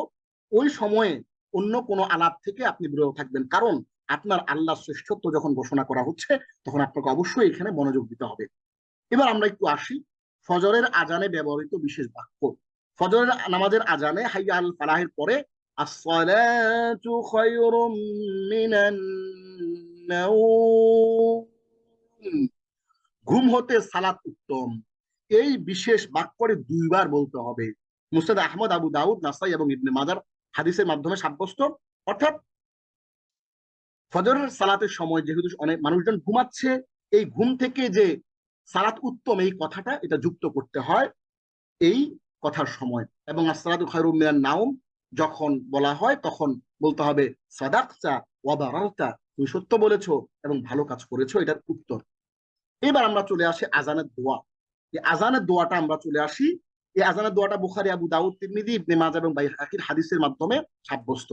Speaker 2: ওই সময়ে অন্য কোনো আলাপ থেকে আপনি বিরত থাকবেন, কারণ আপনার আল্লাহ শ্রেষ্ঠত্ব যখন ঘোষণা করা হচ্ছে তখন আপনাকে অবশ্যই এখানে মনোযোগ দিতে হবে। এবার আমরা একটু আসি ফজরের আজানে ব্যবহৃত বিশেষ বাক্য। ফজরের নামাজের আজানে হাইয়া আল ফালাহের পরে আসসালাতু খায়রুম মিনান নাওম, ঘুম হতে সালাত উত্তম, এই বিশেষ বাক্যটি দুইবার বলতে হবে। মুসনাদ আহমদ, আবু দাউদ, নাসাই এবং ইবনে মাজার হাদিসের মাধ্যমে সাব্যস্ত। অর্থাৎ ফজরের সালাতের সময় যেহেতু অনেক মানুষজন ঘুমাচ্ছে, এই ঘুম থেকে যে সালাত উত্তম এই কথাটা এটা যুক্ত করতে হয় এই কথার সময়। এবং আসসালাতু খায়রুম মিনান নাওম যখন বলা হয় তখন বলতে হবে সাদাকতা ওয়া বারারতা, তুমি সত্য বলেছো এবং ভালো কাজ করেছো, এটার উত্তর। এবার আমরা চলে আসি আজানের দোয়া। এই আজানের দোয়াটা আমরা চলে আসি, এই আজানের দোয়াটা বুখারী, আবু দাউদ, তিরমিজি, ইবনে মাজাহ এবং বাইহাকির হাদিসের মাধ্যমে সাব্যস্ত।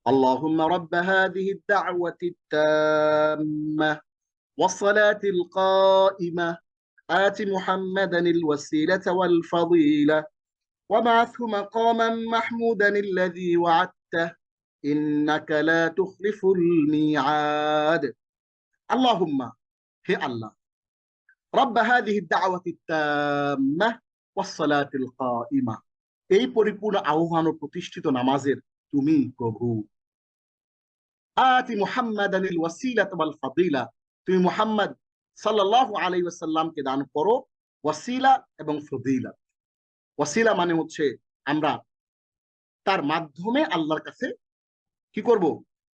Speaker 2: আল্লাহুম্মা রাব্ব হাযিহি আদ-দা'ওয়াতি আত-তাম্মা ওয়াস-সালাতিল কাইমা آت محمدا الوسيلة والفضيلة وابعثه مقاما محمودا الذي وعدته إنك لا تخلف الميعاد اللهم هي الله رب هذه الدعوة التامة والصلاة القائمة, এই পরিপূর্ণ আহ্বান ও প্রতিষ্ঠিত নামাজের তুমি প্রভু। আতি মুহাম্মাদানিল ওয়াসিলাতা ওয়াল ফাদিলা, তুমি মুহাম্মদ সাল্লাল্লাহু আলাইহি ওয়াসাল্লামকে দান করো ওয়াসিলা এবং ফজিলাত। ওয়াসিলা মানে হচ্ছে আমরা তার মাধ্যমে আল্লাহর কাছে কি করব?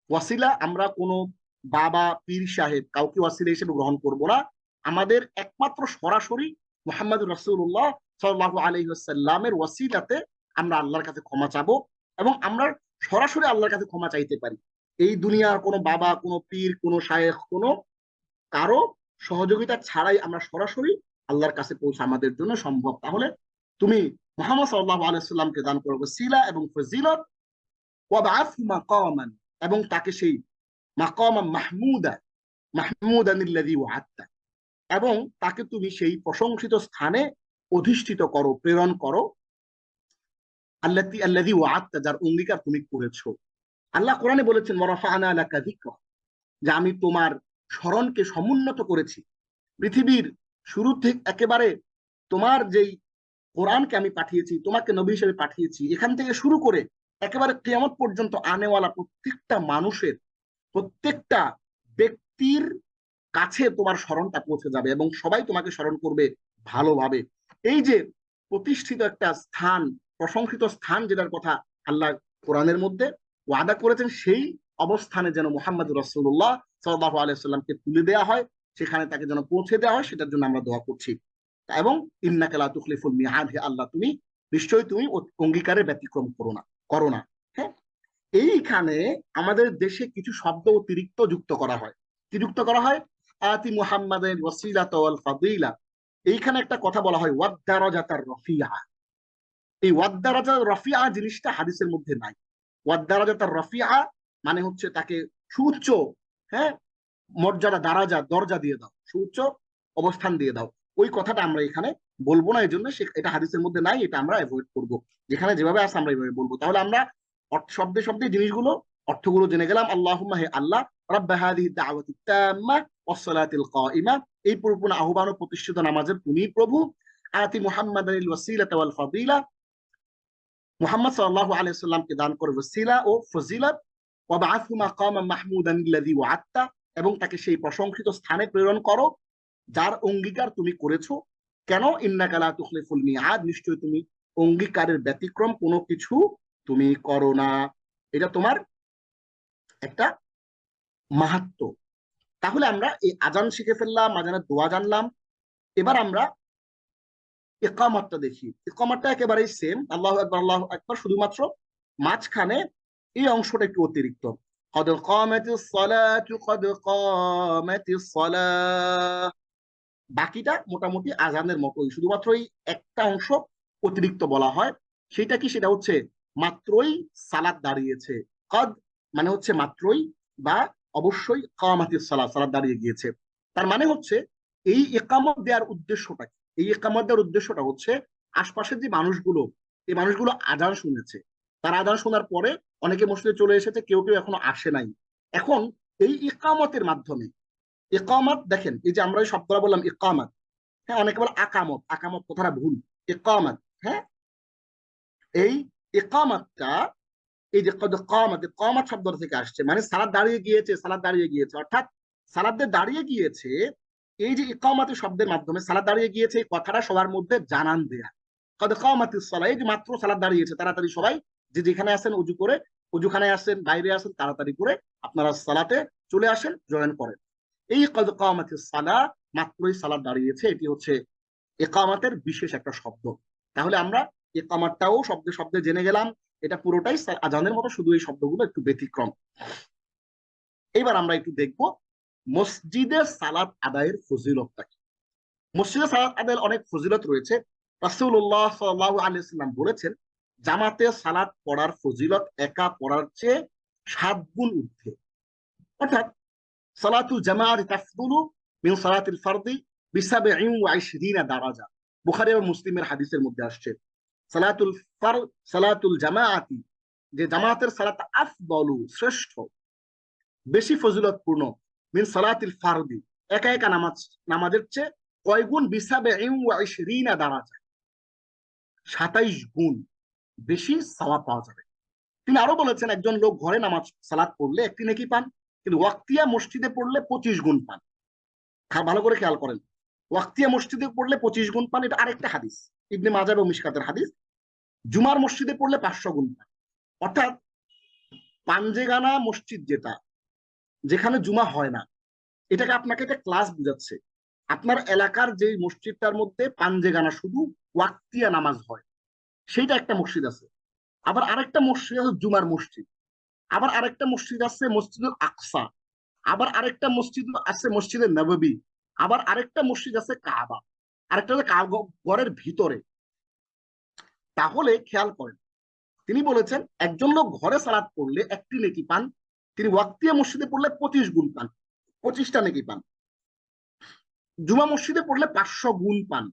Speaker 2: ওয়াসিলা আমরা কোনো বাবা পীর সাহেব কাউকে ওয়াসিলা হিসেবে গ্রহণ করব না। আমাদের একমাত্র সরাসরি মুহাম্মদুর রাসূলুল্লাহ সাল্লাল্লাহু আলাইহি ওয়াসাল্লামের ওয়াসিলাতে আমরা আল্লাহর কাছে ক্ষমা চাবো, এবং আমরা সরাসরি আল্লাহর কাছে ক্ষমা চাইতে পারি। এই দুনিয়ার কোনো বাবা, কোনো পীর, কোনো শায়েখ, কোনো কারো সহযোগিতা ছাড়াই আমরা সরাসরি আল্লাহর কাছে পৌঁছা আমাদের জন্য সম্ভব। তাহলে তুমি মুহাম্মদ সাল্লাল্লাহু আলাইহি ওয়াসাল্লামকে দান করো ওয়াসিলা এবং ফজিলত, ওয়াবআথহু মাকামান, এবং তাকে সেই মাকামান মাহমুদানিল্লাযী ওয়া'আদতা, এবং তাকে তুমি সেই প্রশংসিত স্থানে অধিষ্ঠিত করো, প্রেরণ করো, আল্লাযী ওয়া'আদতা, যার অঙ্গীকার তুমি করেছো। আল্লাহ কোরআনে বলেছেন ওয়ারাফা'না লাকা যিকরা, যে আমি তোমার স্মরণকে সমুন্নত করেছি। পৃথিবীর শুরু থেকে একেবারে তোমার যেই কোরআনকে আমি পাঠিয়েছি, তোমাকে নবী হিসেবে পাঠিয়েছি, এখান থেকে শুরু করে একেবারে কিয়ামত পর্যন্ত আনেওয়ালা প্রত্যেকটা মানুষের, প্রত্যেকটা ব্যক্তির কাছে তোমার স্মরণটা পৌঁছে যাবে, এবং সবাই তোমাকে স্মরণ করবে ভালোভাবে। এই যে প্রতিষ্ঠিত একটা স্থান, প্রশংসিত স্থান, যেটার কথা আল্লাহ কোরআনের মধ্যে ওয়াদা করেছেন, সেই অবস্থানে যেন মুহাম্মদ রাসূলুল্লাহ সাল্লাল্লাহু আলাইহি ওয়াসাল্লামকে তুলে দেওয়া হয়, সেখানে তাকে যেন পৌঁছে দেওয়া হয়, সেটার জন্য আমরা দোয়া করছি। এবং ইন্নাকা লা তুখলিফুল মিআদ, হে আল্লাহ তুমি নিশ্চয়ই তুমি অঙ্গীকারের ব্যতিক্রম করো না। হ্যাঁ, এইখানে আমাদের দেশে কিছু শব্দ অতিরিক্ত যুক্ত করা হয়। কি যুক্ত করা হয়? আতি মুহাম্মাদের ওয়াসিলাতা ওয়াল ফাদিলা। এইখানে একটা কথা বলা হয় ওয়াদ-দারাজাতার রফিআ। এই ওয়াদ-দারাজাতার রফিআ জিনিসটা হাদিসের মধ্যে নাই। ওয়াদ-দারাজাতার রফিআ মানে হচ্ছে তাকে সুউচ্চ, হ্যাঁ, মর্যাদা, দারাজা, দরজা দিয়ে দাও, সুউচ্চ অবস্থান দিয়ে দাও। ওই কথাটা আমরা এখানে বলবো না, এই জন্য এটা হাদিসের মধ্যে নাই, এটা আমরা অ্যাভয়েড করব। যেখানে যেভাবে আছে আমরা এইভাবে বলবো। তাহলে আমরা শব্দে শব্দে জিনিসগুলো, অর্থগুলো জেনে গেলাম। আল্লাহুম্মা, হে আল্লাহ, রাব্বা হাযিহি দাওয়াতি তাম্মা ওয়াস সালাতিল কাইমা, এই পরিপূর্ণ আহ্বান ও প্রতিষ্ঠিত নামাজের তুমি প্রভু। আতি মুহাম্মাদানিল ওয়াসিলাতা ওয়াল ফাদিলা, মুহাম্মদ সাল্লাল্লাহু আলাইহি ওয়াসাল্লামকে দান করো ওয়াসিলা ও ফজিলত। ওয়াবআথহু মাকামান মাহমুদানিল্লাযী ওয়া'আদতা, এবং তাকে সেই প্রশংসিত স্থানে প্রেরণ করো যার অঙ্গীকার তুমি করেছো। কেন? ইন্নাকা লা তুখলিফুল মিআদ, নিশ্চয়ই তুমি অঙ্গীকারের ব্যতিক্রম কোনো কিছু তুমি করো না। এটা তোমার একটা মাহাত্ম্য। তাহলে আমরা এই আজান শিখে ফেললাম, আজানের দোয়া জানলাম। এবার আমরা ইকামতটা দেখি। ইকামতটা একেবারেই সেম, আল্লাহু আকবার আল্লাহু আকবার, শুধুমাত্র মাঝখানে এই অংশটা একটু অতিরিক্ত। কদ কামাতিস সালাতু কদ কামাতিস সালাহ, বাকিটা মোটামুটি আজানের মতোই, শুধুমাত্র এই একটা অংশ অতিরিক্ত বলা হয়। সেটা কি? সেটা হচ্ছে মাত্রই সালাত দাঁড়িয়েছে। কদ মানে হচ্ছে মাত্রই, বা অবশ্যই কামাতিস সালাত, সালাত দাঁড়িয়ে গিয়েছে। তার মানে হচ্ছে এই ইকামত দেওয়ার উদ্দেশ্যটা কি? এই ইকামত দেওয়ার উদ্দেশ্যটা হচ্ছে আশপাশের যে মানুষগুলো, এই মানুষগুলো আজান শুনেছে, তারা আজান শোনার পরে অনেকে মসজিদে চলে এসেছে, কেউ কেউ এখনো আসে নাই। এখন এই ইকামতের মাধ্যমে, ইকামত দেখেন, এই যে আমরা এই শব্দটা বললাম ইকামত, হ্যাঁ, অনেকে বলে আকামত, আকামত কথাটা ভুল, ইকামত। হ্যাঁ, এই ইকামতটা, এই যে কদ কামাত, কামাত শব্দ থেকে আসছে, মানে সালাত দাঁড়িয়ে গিয়েছে, সালাত দাঁড়িয়ে গিয়েছে, অর্থাৎ সালাত দাঁড়িয়ে গিয়েছে। এই যে ইকামতের শব্দের মাধ্যমে সালাত দাঁড়িয়ে গিয়েছে, এই কথাটা সবার মধ্যে জানান দেয়া। কদ কামাতিস সালাহ, এই যে মাত্র সালাত দাঁড়িয়েছে, তাড়াতাড়ি সবাই যে যেখানে আছেন উজু করে, উজুখানায় আসেন, বাইরে আসেন, তাড়াতাড়ি করে আপনারা সালাতে চলে আসেন, জয়েন করেন। এই কদ কামাতিস সালাহ, মাত্রই সালাত দাঁড়িয়েছে, এটি হচ্ছে ইকামতের বিশেষ একটা শব্দ। তাহলে আমরা ইকামতটাও শব্দে শব্দে জেনে গেলাম। এটা পুরোটাই আজানের মতো, শুধু এই শব্দগুলো একটু ব্যতিক্রম। এবার আমরা একটু দেখব মসজিদে সালাত আদায়ের ফজিলতটা কি। মসজিদে সালাত আদায়ের অনেক ফজিলত রয়েছে। রাসূলুল্লাহ সাল্লাল্লাহু আলাইহি ওয়াসাল্লাম বলেছেন, জামাতে সালাত পড়ার ফজিলত একা পড়ার চেয়ে 7 গুণ ঊর্ধ্বে। অর্থাৎ সালাতুল জামাআত তাফদুলু মিন সালাতিল ফারদি বি27 দারাজা। বুখারী এবং মুসলিমের হাদিসের মধ্যে আসছে সালাতুল জামাআতি, যে জামাতের সালাত, আফদলু শ্রেষ্ঠ, বেশি ফজিলতপূর্ণ, মিন সালাতিল ফারদি একা একা নামাজের চেয়ে কয় গুণ? বি27 দারাজা, 27 গুণ বেশি সওয়াব পাওয়া যাবে। তিনি আরো বলেছেন, একজন লোক ঘরে নামাজ সালাত পড়লে 1টি নেকি পান, কিন্তু ওয়াক্তিয়া মসজিদে পড়লে 25 গুণ পান। ভালো করে খেয়াল করেন, ওয়াক্তিয়া মসজিদে পড়লে 25 গুণ পান, এটা আরেকটা হাদিস। ইবনে মাজাহ এবং মিশকাতের হাদিস, জুমার মসজিদে পড়লে 500 গুণ পান। অর্থাৎ পাঞ্জেগানা মসজিদ যেটা, যেখানে জুমা হয় না, এটাকে আপনাকে একটা ক্লাস বুঝাচ্ছে। আপনার এলাকার যে মসজিদটার মধ্যে পাঞ্জেগানা শুধু ওয়াক্তিয়া নামাজ হয়, সেইটা একটা মসজিদ আছে। আবার আরেকটা মসজিদ আছে জুমার মসজিদ। আবার আরেকটা মসজিদ আছে মসজিদুল আকসা। আবার আরেকটা মসজিদ আছে মসজিদে নববী। আবার আরেকটা মসজিদ আছে কাবা। আরেকটা হচ্ছে ঘরের ভিতরে। তাহলে খেয়াল করেন, তিনি বলেছেন একজন লোক ঘরে সালাত পড়লে 1টি নেকি পান, তিনি ওয়াক্তিয়া মসজিদে পড়লে 25 গুণ পান, 25টা নেকি পান। জুমা মসজিদে পড়লে 500 গুণ পান,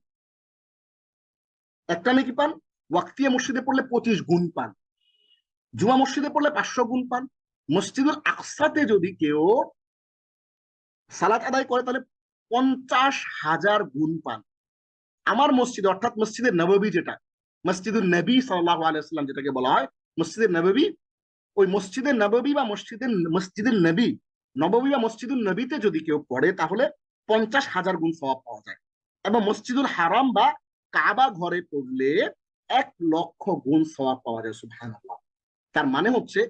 Speaker 2: একটা নেকি পান। ওয়াক্তিয়া মসজিদে পড়লে 25 গুণ পান। জুমা মসজিদে পড়লে 500 গুণ পান। মসজিদুল আকসাতে যদি কেউ সালাত আদায় করে তাহলে 50,000 গুণ পান। আমার মসজিদ অর্থাৎ মসজিদে নববী, যেটা মসজিদুল নবী সাল্লাল্লাহু আলাইহি ওয়াসাল্লাম যেটাকে বলা হয় মসজিদে নববী, ওই মসজিদে নববী বা মসজিদুল নবী, নববী বা মসজিদুল নবীতে যদি কেউ পড়ে তাহলে 50,000 গুণ সওয়াব পাওয়া যায়। এবং মসজিদুল হারাম বা কাবা ঘরে পড়লে 1,00,000 গুণ সওয়াব পাওয়া যায়। সুবহানাল্লাহ। তার মানে হচ্ছে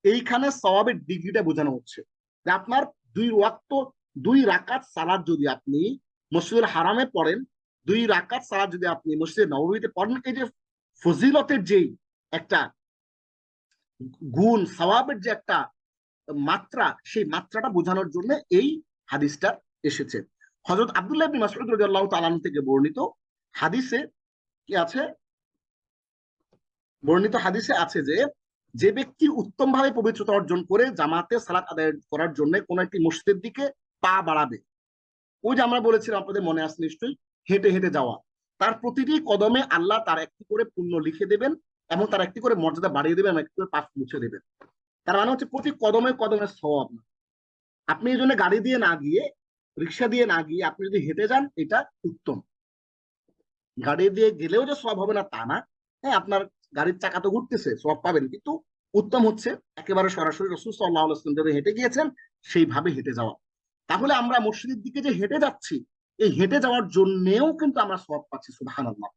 Speaker 2: এইখানে সওয়াবের ডিগ্রিটা বোঝানো হচ্ছে যে আপনার 2 ওয়াক্ত 2 রাকাত সালাত যদি আপনি মসজিদুল হারামে পড়েন, 2 রাকাত সালাত যদি আপনি মসজিদে নববীতে পড়েন, এই যে ফজিলতের যেই একটা গুণ, সওয়াবের যে একটা মাত্রা, সেই মাত্রাটা বোঝানোর জন্য এই হাদিসটা এসেছে। হযরত আব্দুল্লাহ ইবনে মাসউদ রাদিয়াল্লাহু তাআলা আনহু থেকে বর্ণিত হাদিসে কি আছে? বর্ণিত হাদিসে আছে যে, যে ব্যক্তি উত্তম ভাবে পবিত্রতা অর্জন করে জামাতে সালাত আদায় করার জন্য কোন একটি মসজিদের দিকে পা বাড়াবে, ওই যে আমরা বলেছিলাম আপনাদের মনে আছে নিশ্চয়ই, হেঁটে হেঁটে যাওয়া, তার প্রতিটি কদমে আল্লাহ তার একটি করে পুণ্য লিখে দেবেন এবং তার একটি করে মর্যাদা বাড়িয়ে দেবেন এবং একটি করে পাপ মুছে দেবেন। তার মানে হচ্ছে প্রতি কদমে কদমে সওয়াব না। আপনি এই জন্য গাড়ি দিয়ে না গিয়ে, রিক্সা দিয়ে না গিয়ে আপনি যদি হেঁটে যান, এটা উত্তম। গাড়ি দিয়ে গেলেও যে সওয়াব হবে না তা না। হ্যাঁ, আপনার গাড়ির চাকা তো ঘুরতেছে, সওয়াব পাবেন, কিন্তু উত্তম হচ্ছে একেবারে সরাসরি রাসূল সাল্লাল্লাহু আলাইহি ওয়াসাল্লাম যেভাবে হেঁটে গিয়েছেন সেইভাবে হেঁটে যাওয়া। তাহলে আমরা মসজিদের দিকে যে হেঁটে যাচ্ছি, এই হেঁটে যাওয়ার জন্যেও কিন্তু আমরা সওয়াব পাচ্ছি। সুবহানাল্লাহ।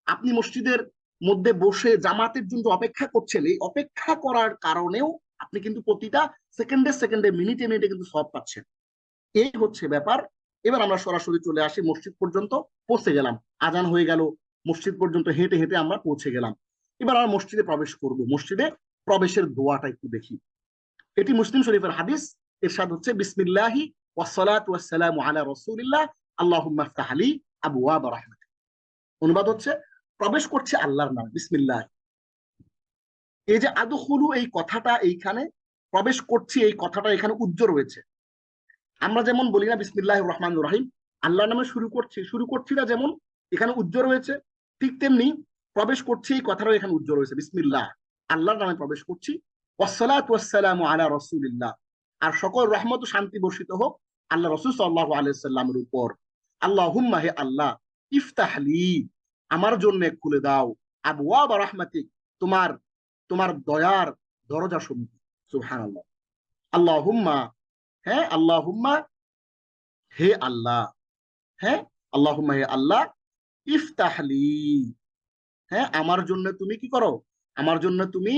Speaker 2: আপনি মসজিদের মধ্যে বসে জামাতের জন্য অপেক্ষা করছেন, এই অপেক্ষা করার কারণেও আপনি কিন্তু প্রতিটা সেকেন্ডে সেকেন্ডে, মিনিটে মিনিটে কিন্তু সওয়াব পাচ্ছেন। এই হচ্ছে ব্যাপার। এবার আমরা সরাসরি চলে আসি মসজিদ পর্যন্ত পৌঁছে গেলাম, আজান হয়ে গেল, মসজিদ পর্যন্ত হেঁটে হেঁটে আমরা পৌঁছে গেলাম। এবার আমরা মসজিদে প্রবেশ করব। মসজিদে প্রবেশের দোয়াটা একটু দেখি। এটি মুসলিম শরীফের হাদিস। ইরশাদ হচ্ছে, বিসমিল্লাহি ওয়াসসালাতু ওয়াসসালামু আলা রাসূলিল্লাহ আল্লাহুম্মা ইফতাহ লি আবওয়াব রাহমাতিক। অনুবাদ হচ্ছে, প্রবেশ করছে আল্লাহর নামে, বিসমিল্লাহ। এই যে আদখুলু, এই কথাটা এইখানে, প্রবেশ করছি এই কথাটা এখানে উজ্জ্বল রয়েছে। আমরা যেমন বলি না বিসমিল্লাহির রহমানির রহিম, আল্লাহর নামে শুরু করছি না, যেমন এখানে উজ্জ্বল রয়েছে, ঠিক তেমনি প্রবেশ করছি এই কথাটাও এখানে উজ্জ্বল রয়েছে, বিসমিল্লাহ, আল্লাহর নামে প্রবেশ করছি। ওয়াসসালাতু ওয়াসসালামু আলা রাসূলিল্লাহ, আর সকল রহমত ও শান্তি বর্ষিত হোক আল্লাহ রাসূল সাল্লাল্লাহু আলাইহি সাল্লামের উপর। আল্লাহুম্মা, হে আল্লাহ, ইফতাহলি, আমার জন্য খুলে দাও, আবওয়াব রাহমাতিক, তোমার তোমার দয়ার দরজা সমূহ। সুবহানাল্লাহ। আল্লাহুম্মা, হ্যাঁ, আল্লাহুম্মা, হে আল্লাহ, হ্যাঁ, আল্লাহুম্মা, হে আল্লাহ, ইফতাহলি, হ্যাঁ, আমার জন্য তুমি কি করো, আমার জন্য তুমি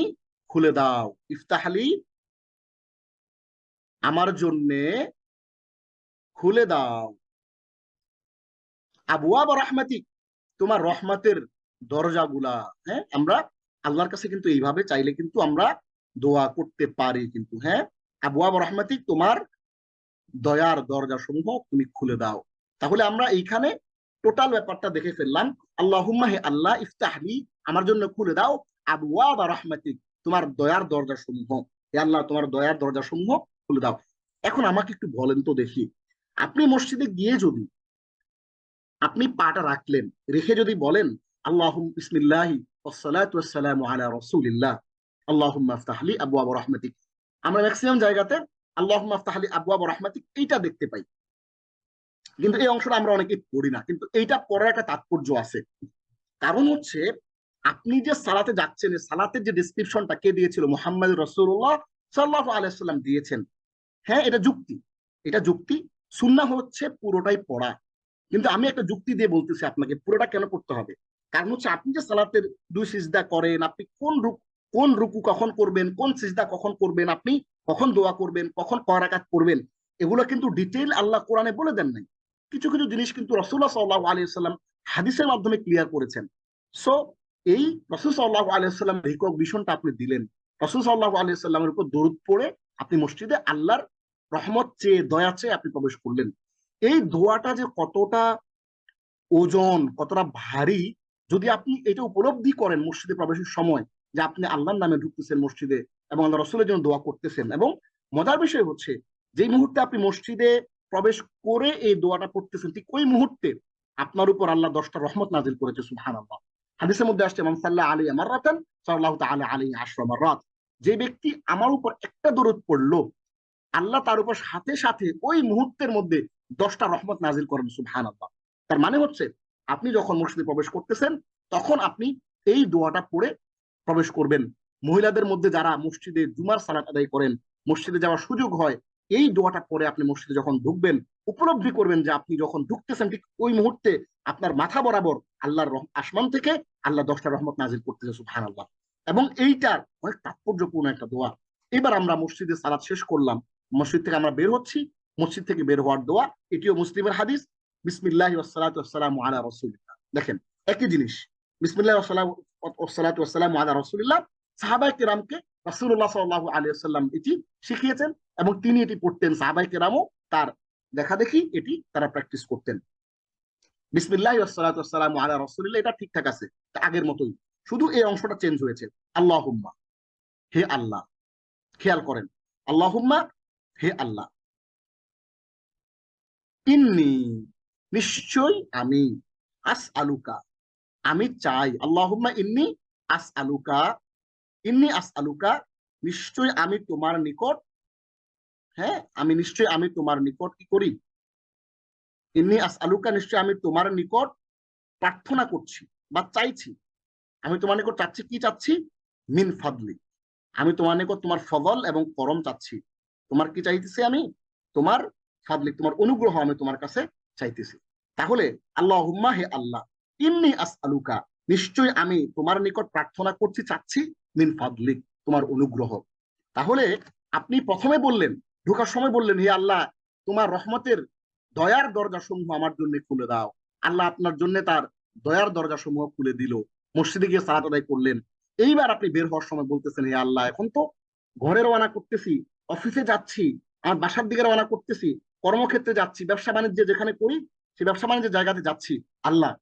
Speaker 2: খুলে দাও। ইফতাহলি, আমার জন্য খুলে দাও। আবওয়াব রাহমাতিক, তোমার রহমতের দরজাগুলা। হ্যাঁ, আমরা আল্লাহর কাছে কিন্তু এইভাবে চাইলে কিন্তু আমরা দোয়া করতে পারি কিন্তু। হ্যাঁ, আবওয়াব রাহমাতিক, তোমার দয়ার দরজা সমূহ তুমি খুলে দাও। তাহলে আমরা এইখানে টোটাল ব্যাপারটা দেখে ফেললাম। আল্লাহুম্মা, হে আল্লাহ, ইফতাহলি, আমার জন্য খুলে দাও, আবওয়াব রাহমাতিক, তোমার দয়ার দরজা সমূহ। হে আল্লাহ, তোমার দয়ার দরজা সমূহ খুলে দাও। এখন আমাকে একটু বলেন তো দেখি, আপনি মসজিদে গিয়ে যদি আপনি পাটা রাখলেন, রেখে যদি বলেন আল্লাহুম্মা বিসমিল্লাহি ওয়াসসালাতু ওয়াসসালামু আলা রাসূলিল্লাহ আল্লাহুম্মা ইফতাহলি আবওয়াব রাহমাতিক, আমরা ম্যাক্সিমাম জায়গাতে আল্লাহুম্মা ইফতাহলি আবওয়াব রাহমাতিক এইটা দেখতে পাই, কিন্তু এই অংশটা আমরা অনেকেই পড়ি না। কিন্তু এইটা পড়ার একটা তাৎপর্য আছে। কারণ হচ্ছে, আপনি যে সালাতে যাচ্ছেন, সালাতের যে ডিসক্রিপশনটা কে দিয়েছিল? মুহাম্মদ রাসূলুল্লাহ সাল্লাল্লাহু আলাইহি ওয়াসাল্লাম দিয়েছেন। হ্যাঁ, এটা যুক্তি, এটা যুক্তি। সুন্নাহ হচ্ছে পুরোটাই পড়া। কিন্তু আমি একটা যুক্তি দিয়ে বলতেছি আপনাকে, পুরোটা কেন পড়তে হবে? কারণ হচ্ছে আপনি যে সালাতের দুই সিজদা করেন, আপনি কোন রুকু কখন করবেন, কোন সিজদা কখন করবেন, আপনি কখন দোয়া করবেন, কখন কয় রাকাত করবেন, এগুলো কিন্তু ডিটেইল আল্লাহ কোরআনে বলে দেন নাই। কিছু কিছু জিনিস কিন্তু রাসূলুল্লাহ সাল্লাল্লাহু আলাইহি ওয়াসাল্লাম হাদিসের মাধ্যমে ক্লিয়ার করেছেন। সো এই রাসূল সাল্লাল্লাহু আলাইহি ওয়াসাল্লাম রিকগনিশনটা আপনি দিলেন, রাসূল সাল্লাল্লাহু আলাইহি ওয়াসাল্লামের উপর দরুদ পড়ে আপনি মসজিদে আল্লাহর রহমত চেয়ে, দয়া চেয়ে আপনি প্রবেশ করলেন। এই দোয়াটা যে কতটা ওজন, কতটা ভারী, যদি আপনি এটা উপলব্ধি করেন মসজিদে প্রবেশের সময়, যে আপনি আল্লাহর নামে ঢুকতেছেন মসজিদে এবং আল্লাহ রসুলের জন্য দোয়া করতেছেন। এবং মজার বিষয় হচ্ছে, যেই মুহূর্তে আপনি মসজিদে প্রবেশ করে এই দোয়াটা করতেছেন, ঠিক ওই মুহূর্তে আপনার উপর আল্লাহ 10টা রহমত নাজিল করেছে। সুবহানাল্লাহ। হাদিসের মধ্যে আসছে, মান সাল্লা আলাইহি মাররাতান সাল্লাল্লাহু তাআলা আলাইহি 10 মাররাত। যে ব্যক্তি আমার উপর একটা দরুদ পড়লো, আল্লাহ তার উপর সাথে সাথে ওই মুহূর্তের মধ্যে 10টা রহমত নাজিল করেন। সুবহানাল্লাহ। তার মানে হচ্ছে, আপনি যখন মসজিদে প্রবেশ করতেছেন, তখন আপনি এই দোয়াটা পড়ে প্রবেশ করবেন। মহিলাদের মধ্যে যারা মসজিদে জুমার সালাত আদায় করেন, মসজিদে যাওয়ার সুযোগ হয়, এই দোয়াটা পড়ে আপনি মসজিদে যখন ঢুকবেন, উপলব্ধি করবেন যে আপনি যখন ঢুকতেছেন, ঠিক ওই মুহূর্তে আপনার মাথা বরাবর আল্লাহর আসমান থেকে আল্লাহ 10টা রহমত নাজিল করতেছে। সুবহানাল্লাহ। এবং এইটার অনেক তাৎপর্যপূর্ণ একটা দোয়া। এবার আমরা মসজিদে সালাত শেষ করলাম, মসজিদ থেকে আমরা বের হচ্ছি, মসজিদ থেকে বের হওয়ার দোয়া, এটিও মুসলিমের হাদিস। বিসমিল্লাহি ওয়াসসালাতু ওয়াসসালামু আলা রাসূলিল্লাহ। দেখেন, একই জিনিস, বিসমিল্লাহি ওয়াসসালাতু ওয়াসসালামু আলা রাসূলিল্লাহ। সাহাবায়ে কেরামকে রাসূলুল্লাহ সাল্লাল্লাহু আলাইহি ওয়াসাল্লাম এটি শিখিয়েছেন এবং তিনি এটি পড়তেন। সাহাবায়ে কেরামও তার দেখা দেখি এটি তারা প্র্যাকটিস করতেন। বিসমিল্লাহি ওয়াসসালাতু ওয়াসসালামু আলা রাসূলিল্লাহ, এটা ঠিকঠাক আছে, আগের মতোই, শুধু এই অংশটা চেঞ্জ হয়েছে। আল্লাহুম্মা, হে আল্লাহ। খেয়াল করেন, আল্লাহুম্মা, হে আল্লাহ। ইন্নি, নিশ্চয় আমি, আস আলুকা, আমি চাই। আল্লাহুম্মা ইন্নি আস আলুকা, ইন্নি আস আলুকা, নিশ্চয় আমি তোমার নিকট, হ্যাঁ আমি নিশ্চয় আমি তোমার নিকট কি করি, ইন্নি আস আলুকা, নিশ্চয় আমি তোমার নিকট প্রার্থনা করছি বা চাইছি। আমি তোমার নিকট চাচ্ছি, কি চাচ্ছি? মিন ফাদলি, আমি তোমার নিকট তোমার ফজল এবং করম চাচ্ছি। তোমার কি চাইতেছি আমি? তোমার ফাদলি, তোমার অনুগ্রহ আমি তোমার কাছে চাইতেছি। তাহলে আল্লাহুম্মা, হে আল্লাহ, ইন্নি আসআলুকা, নিশ্চয় আমি তোমার নিকট প্রার্থনা করছি, চাচ্ছি, মিন ফাদলিক, তোমার অনুগ্রহ। তাহলে আপনি প্রথমে বললেন, ঢোকার সময় বললেন, হে আল্লাহ, তোমার রহমতের দয়ার দরজা সমূহ আমার জন্য খুলে দাও। আল্লাহ আপনার জন্য তার দয়ার দরজা সমূহ খুলে দিল। মসজিদে গিয়ে সালাত আদায় করলেন। এইবার আপনি বের হওয়ার সময় বলতেছেন, হে আল্লাহ, এখন তো ঘরে রওনা করতেছি, অফিসে যাচ্ছি, আমার বাসার দিকে রওনা করতেছি, কর্মক্ষেত্রে যাচ্ছি, ব্যবসা বাণিজ্যে যেখানে করি সেই ব্যবসা বাণিজ্যের জায়গাতে যাচ্ছি। আল্লাহ,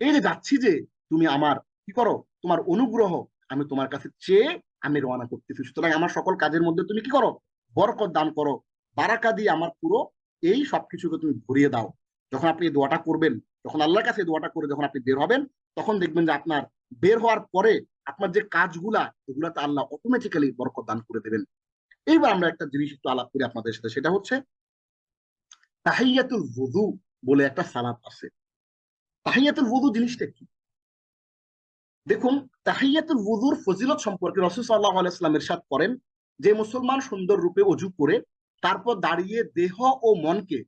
Speaker 2: এই যে যাচ্ছি, যে তুমি আমার কি করো, তোমার অনুগ্রহ আমি তোমার কাছে চেয়ে আমি রওনা করতেছি। সুতরাং আমার সকল কাজের মধ্যে তুমি কি করো, বরকত দান করো, বারাকা দিয়ে আমার পুরো এই সবকিছুকে তুমি ভরিয়ে দাও। যখন আপনি এই দোয়াটা করবেন, যখন আল্লাহর কাছে দোয়াটা করে যখন আপনি বের হবেন, তখন দেখবেন যে আপনার বের হওয়ার পরে আপনার যে কাজগুলা, এগুলাতে আল্লাহ অটোমেটিক্যালি বরকত দান করে দেবেন। এইবার আমরা একটা জিনিস একটু আলাপ করি আপনাদের সাথে, সেটা হচ্ছে তাহিয়াতুল ওযু বলে একটা সালাত আছে। তাহিয়াতুল ওযু জিনিসটা কি? দেখুন, তাহিয়াতুল ওযুর ফজিলত সম্পর্কে রাসূল সাল্লাল্লাহু আলাইহি ওয়াসাল্লাম ইরশাদ করেন, যে মুসলমান সুন্দর রূপে ওযু করে তারপর দাঁড়িয়ে দেহ ও মনকে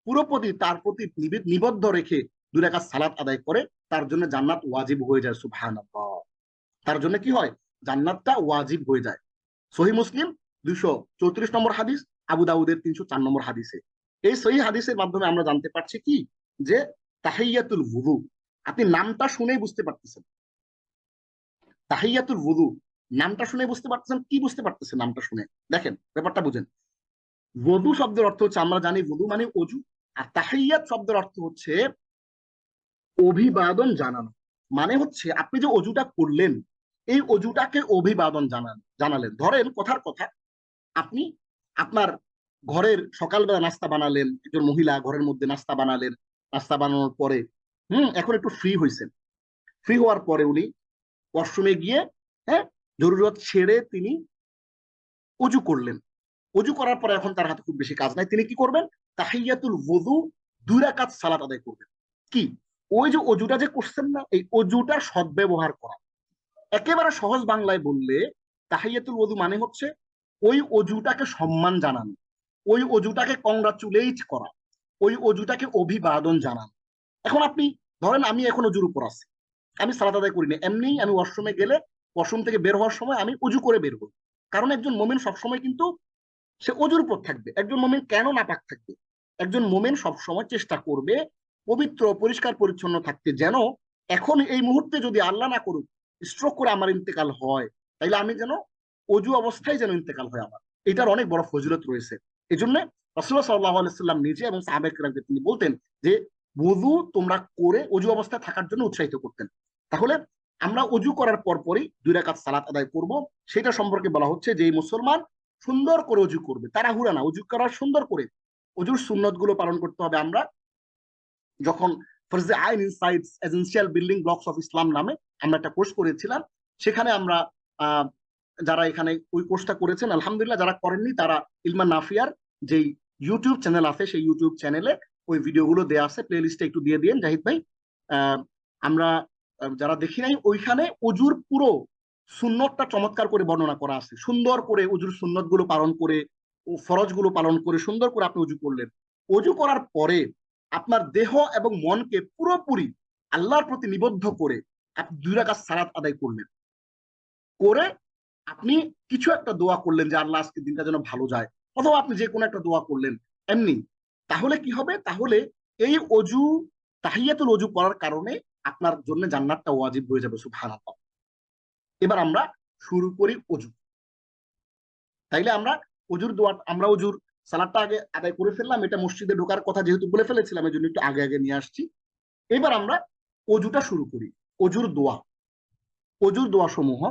Speaker 2: পুরোপুরি তার প্রতি নিবদ্ধ রেখে 2 রাকাত সালাত আদায় করে, তার জন্য জান্নাত ওয়াজিব হয়ে যায়। সুবহানাল্লাহ। তার জন্য কি হয়? জান্নাতটা ওয়াজিব হয়ে যায়। সহিহ মুসলিম 234 নম্বর হাদিস, আবু দাউদের 304 নম্বর হাদিসে। এই সহিহ হাদিসের মাধ্যমে আমরা জানতে পারছি কি, যে তাহিয়াতুল ওযু, আপনি নামটা শুনেই বুঝতে পারতেছেন, তাহিয়াতুল ওযু নামটা শুনে বুঝতে পারতেছেন, কি বুঝতে পারতেছেন নামটা শুনে? দেখেন, ব্যাপারটা বুঝেন। ওযু শব্দের অর্থ হচ্ছে, আমরা জানি ওযু মানে অজু, আর তাহিয়াত শব্দের অর্থ হচ্ছে অভিবাদন জানানো। মানে হচ্ছে আপনি যে অজুটা করলেন, এই অজুটাকে অভিবাদন জানালেন। ধরেন, কথার কথা, আপনি আপনার ঘরের সকালবেলা নাস্তা বানালেন, একজন মহিলা ঘরের মধ্যে নাস্তা বানালেন, নাস্তা বানানোর পরে এখন একটু ফ্রি হয়েছেন। ফ্রি হওয়ার পরে উনি ওয়াশরুমে গিয়ে, হ্যাঁ, জরুরত ছেড়ে তিনি অজু করলেন। অজু করার পরে এখন তার হাতে খুব বেশি কাজ নাই, তিনি কি করবেন? তাহিয়াতুল ওযু 2 রাকাত সালাত আদায় করবেন। কি? ওই যে অজুটা যে করছেন না, এই অজুটা সদ্ব্যবহার করা। একেবারে সহজ বাংলায় বললে, তাহিয়াতুল ওযু মানে হচ্ছে ওই অজুটাকে সম্মান জানানো, ওই অজুটাকে কংগ্রাচুলেট করা, ওই অজুটাকে অভিবাদন জানানো। এখন আপনি ধরেন, আমি এখন অজুর উপর আছি, আমি সালাত আদায় করি না, এমনি আমি ওয়াশরুমে গেলে ওয়াশরুম থেকে বের হওয়ার সময় আমি অজু করে বের হই। কারণ একজন মোমেন সবসময় কিন্তু সে অজুর উপর থাকবে। একজন মোমেন কেন নাপাক থাকবে? একজন মোমেন সবসময় চেষ্টা করবে পবিত্র পরিষ্কার পরিচ্ছন্ন থাকতে, যেন এখন এই মুহূর্তে যদি আল্লাহ না করুক স্ট্রোক করে আমার ইন্তেকাল হয়, তাইলে আমি যেন অজু অবস্থায় যেন ইন্তেকাল হয় আমার। এটার অনেক বড় ফজিলত রয়েছে। এই জন্য রাসূলুল্লাহ সাল্লাল্লাহু আলাইহি সাল্লাম নিজে এবং সাহাবায়ে কেরামকে তিনি বলতেন যে ওযু তোমরা করে অজু অবস্থায় থাকার জন্য উৎসাহিত করতেন। তাহলে আমরা অজু করার পরপরই 2 রাকাত সালাত আদায় করব, সেটা সম্পর্কে বলা হচ্ছে যে এই মুসলমান সুন্দর করে অজু করবে, তাড়াহুড়া না, অজু করার সুন্দর করে অজুর সুন্নত গুলো পালন করতে হবে। আমরা যখন ফরজে আইন insights essential building blocks of Islam নামে আমরা একটা কোর্স করেছিলাম, সেখানে আমরা যারা এখানে ওই কোর্সটা করেছেন আলহামদুলিল্লাহ, যারা করেননি তারা ইলমা নাফিয়ার যেই ইউটিউব চ্যানেল আছে সেই ইউটিউব চ্যানেলে ওই ভিডিওগুলো দেওয়া আছে, প্লে লিস্টে একটু দিয়ে দিন জাহিদ ভাই। আমরা যারা দেখি নাই, ওইখানে অজুর পুরো সুন্নতটা চমৎকার করে বর্ণনা করা আছে, সুন্দর করে অজুর সুন্নত গুলো পালন করে ও ফরজ গুলো পালন করে সুন্দর করে আপনি অজু করলেন। অজু করার পরে আপনার দেহ এবং মনকে পুরোপুরি আল্লাহর প্রতি নিবদ্ধ করে আপনি 2 রাকাত সালাত আদায় করলেন, করে আপনি কিছু একটা দোয়া করলেন যে আল্লাহ আজকে দিনটা যেন ভালো যায়, অথবা আপনি যে কোনো একটা দোয়া করলেন এমনি। তাহলে কি হবে? তাহলে এই অজু, তাহিয়াতুল অজু করার কারণে আপনার জন্য জান্নাতটা ওয়াজিব হয়ে যাবে। সুবহানাল্লাহ। এবার আমরা শুরু করি অজু। তাইলে আমরা অজুর দোয়া, আমরা অজুর সালাদটা আগে আদায় করে ফেললাম, এটা মসজিদে ঢোকার কথা যেহেতু বলে ফেলেছিলাম এই জন্য একটু আগে আগে নিয়ে আসছি। এবার আমরা অজুটা শুরু করি। অজুর দোয়া, অজুর দোয়া সমূহ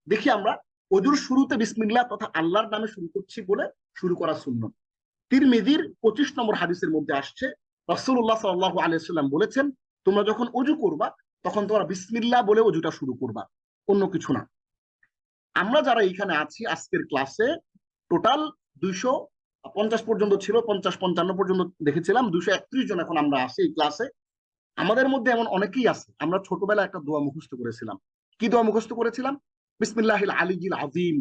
Speaker 2: দেখি আমরা। অজুর শুরুতে বিসমিল্লাহ তথা আল্লাহর নামে শুরু করছি বলে শুরু করা সুন্নত। তিরমিজির 25 নম্বর হাদিসের মধ্যে আসছে, রাসূলুল্লাহ সাল্লাল্লাহু আলাইহি ওয়াসাল্লাম বলেছেন, তোমরা যখন অজু করবা তখন তোমরা বিসমিল্লাহ বলে অজুটা শুরু করবা, অন্য কিছু না। আমরা যারা এখানে আছি আজকের ক্লাসে টোটাল 250 পর্যন্ত ছিল, 50-55 পর্যন্ত দেখেছিলাম, 231 জন এখন আমরা আছি এই ক্লাসে। আমাদের মধ্যে এমন অনেকেই আছে আমরা ছোটবেলায় একটা দোয়া মুখস্থ করেছিলাম। কি দোয়া মুখস্থ করেছিলাম? বিসমিল্লাহিল আলিয়্যিল আযীম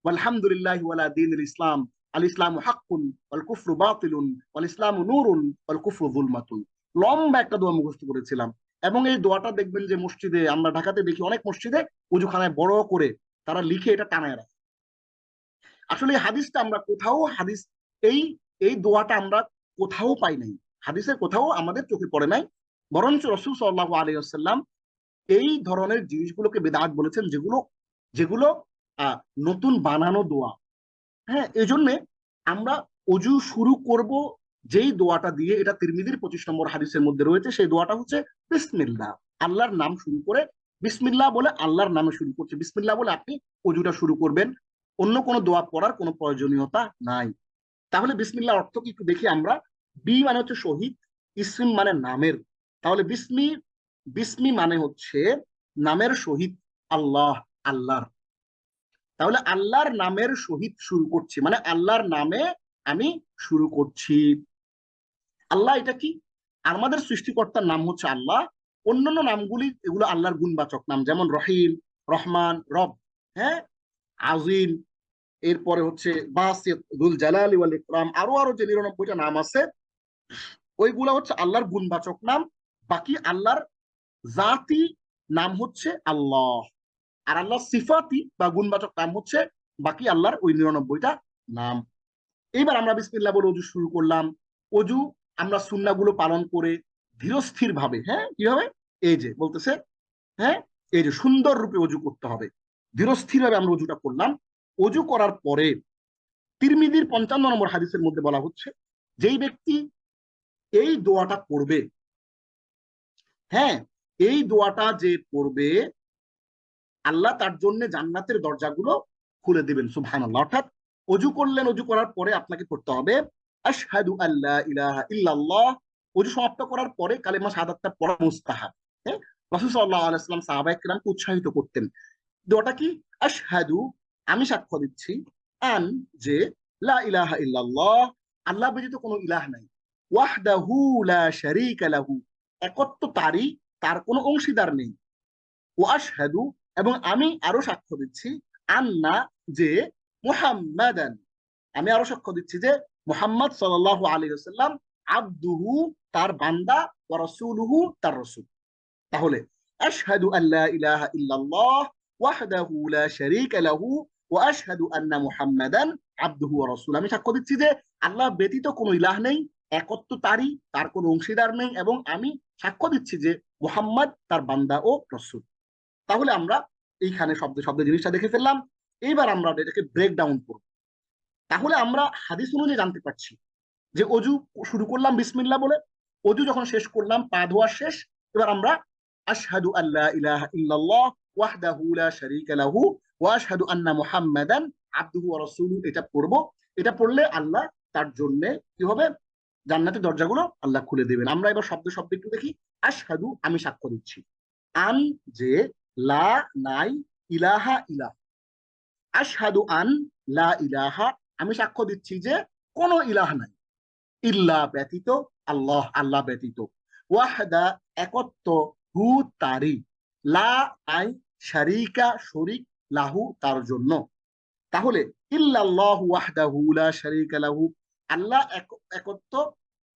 Speaker 2: ওয়ালহামদুলিল্লাহি ওয়ালা দীনিল ইসলাম, আল ইসলামু হাক্কুন ওয়াল কুফরু বাতিলুন ওয়াল ইসলামু নূরুন ওয়াল কুফরু যুলমাতুন। লম্বা একটা দোয়া মুখস্থ করেছিলাম। এবং এই দোয়াটা দেখবেন যে মসজিদে, আমরা ঢাকাতে দেখি অনেক মসজিদে ওযুখানায় বড় করে তারা লিখে এটা টানায় রাখে। আসলে এই হাদিসটা আমরা কোথাও, হাদিস এই এই দোয়াটা আমরা কোথাও পাই নাই, হাদিসে কোথাও আমাদের চোখে পড়ে নাই। বরঞ্চ রাসূল সাল্লাল্লাহু আলাইহি ওয়াসাল্লাম এই ধরনের জিনিসগুলোকে বিদআত বলেছেন, যেগুলো যেগুলো নতুন বানানো দোয়া। হ্যাঁ, এই জন্য আমরা অজু শুরু করব যেই দোয়াটা দিয়ে, এটা তিরমিজির 25 নম্বর হাদিসের মধ্যে রয়েছে, সেই দোয়াটা হচ্ছে বিসমিল্লাহ, আল্লাহর নাম শুরু করে, বিসমিল্লাহ বলে আল্লাহর নামে শুরু করছে, বিসমিল্লাহ বলে আপনি অজুটা শুরু করবেন, অন্য কোনো দোয়া পড়ার কোনো প্রয়োজনীয়তা নাই। তাহলে বিসমিল্লাহ অর্থ কি একটু দেখি আমরা। বি মানে হচ্ছে শহীদ, ইসম মানে নামের। তাহলে বিসমি, বিসমি মানে হচ্ছে নামের শহীদ আল্লাহ, আল্লাহর। তাহলে আল্লাহর নামের সহিত শুরু করছি, মানে আল্লাহর নামে আমি শুরু করছি। আল্লাহ এটা কি? আমাদের সৃষ্টিকর্তার নাম হচ্ছে আল্লাহ। অন্যান্য নামগুলি এগুলো আল্লাহর গুণবাচক নাম, যেমন রহিম, রহমান, রব, হ্যাঁ, আজিম, এরপরে হচ্ছে বাসিত, দুল জালালি ওয়াল ইকরাম, আরো আরো যে 99টা নাম আছে ওইগুলো হচ্ছে আল্লাহর গুণবাচক নাম। বাকি আল্লাহর জাতি নাম হচ্ছে আল্লাহ, আর আল্লাহ সিফাতি বা গুণবাচক নাম হচ্ছে বাকি আল্লাহর ওই 99টা নাম। এইবার আমরা বিসমিল্লাহ বলে অজু শুরু করলাম। অজু আমরা সুন্নাহগুলো পালন করে ধীরস্থির ভাবে, হ্যাঁ, কিভাবে? এই যে বলতেছে, হ্যাঁ, এই যে সুন্দর রূপে অজু করতে হবে, ধীরস্থির ভাবে আমরা অজুটা করলাম। অজু করার পরে তিরমিজির 55 নম্বর হাদিসের মধ্যে বলা হচ্ছে, যেই ব্যক্তি এই দোয়াটা করবে, হ্যাঁ, এই দোয়াটা যে করবে আল্লাহ তার জন্য জান্নাতের দরজাগুলো খুলে দিবেন। সুবহানাল্লাহ। অর্থাৎ অজু করলেন, অজু করার পরে আপনাকে করতে হবে আশহাদু আল্লা ইলাহা ইল্লাল্লাহ। অজু সমাপ্ত করার পরে কালেমা শাহাদাতটা পড়া মুস্তাহাব। হ্যাঁ, রাসূল সাল্লাল্লাহু আলাইহি ওয়াসাল্লাম সাহাবায়ে কেরামকে উৎসাহিত করতেন। দোয়াটা কি? আশহাদু, আমি সাক্ষ্য দিচ্ছি, আন, যে, লা ইলাহা ইল্লাল্লাহ, আল্লাহ ব্যতীত কোনো ইলাহ নাই, ওয়াহদাহু লা শারীকা লাহু, একত্ব তারই, তার কোনো অংশীদার নেই, ও আশহাদু, এবং আমি আরো সাক্ষ্য দিচ্ছি, আন্না, যে, মুহাম্মাদান, আমি আরো সাক্ষ্য দিচ্ছি যে মুহাম্মদ সাল্লাল্লাহু আলাইহি ওয়াসাল্লাম, আবদুহু, তার বান্দা, ওয়া রাসূলুহু, তার রাসূল। তাহলে আশহাদু আল্লা ইলাহা ইল্লাল্লাহ ওয়াহদাহু লা শারীকা লাহু ওয়া আশহাদু আন্না মুহাম্মাদান আবদুহু ওয়া রাসূলুহু। আমি সাক্ষ্য দিচ্ছি যে আল্লাহ ব্যতীত কোনো ইলাহ নেই, একত্ব তারই, তার কোনো অংশীদার নেই, এবং আমি সাক্ষ্য দিচ্ছি যে মুহাম্মদ তার বান্দা ও রাসূল। তাহলে আমরা এইখানে শব্দে শব্দে জিনিসটা দেখে ফেললাম। এইবার আমরা এটাকে ব্রেক ডাউন করব। তাহলে আমরা হাদিস অনুযায়ী জানতে পারছি যে অজু শুরু করলাম বিসমিল্লাহ বলে, অজু যখন শেষ করলাম, পা ধোয়া শেষ, এবার আমরা আশহাদু আল্লা ইলাহা ইল্লাল্লাহ ওয়াহদাহু লা শারীকা লাহু ওয়া আশহাদু আন্না মুহাম্মাদান আবদুহু ওয়া রাসূলুহু এটা পড়বো। এটা পড়লে আল্লাহ তার জন্য কি হবে, জান্নাতের দরজাগুলো আল্লাহ খুলে দেবেন। আমরা এবার শব্দ শব্দ একটু দেখি। আশহাদু আমি সাক্ষ্য দিচ্ছি, আন যে, লা নাই, ইলাহা ইলাহ। আশহাদু আন লা ইলাহা আমি সাক্ষ্য দিচ্ছি যে কোনো ইলাহ নাই, ইল্লা ব্যতীত, আল্লাহ আল্লাহ ব্যতীত, ওয়াহদা একত্ব, হু তারি, লা আই শারীকা শরীক, লাহু তার জন্য। তাহলে ইল্লাল্লাহু ওয়াহদাহু লা শারীকা লাহু আল্লাহ একত্ব,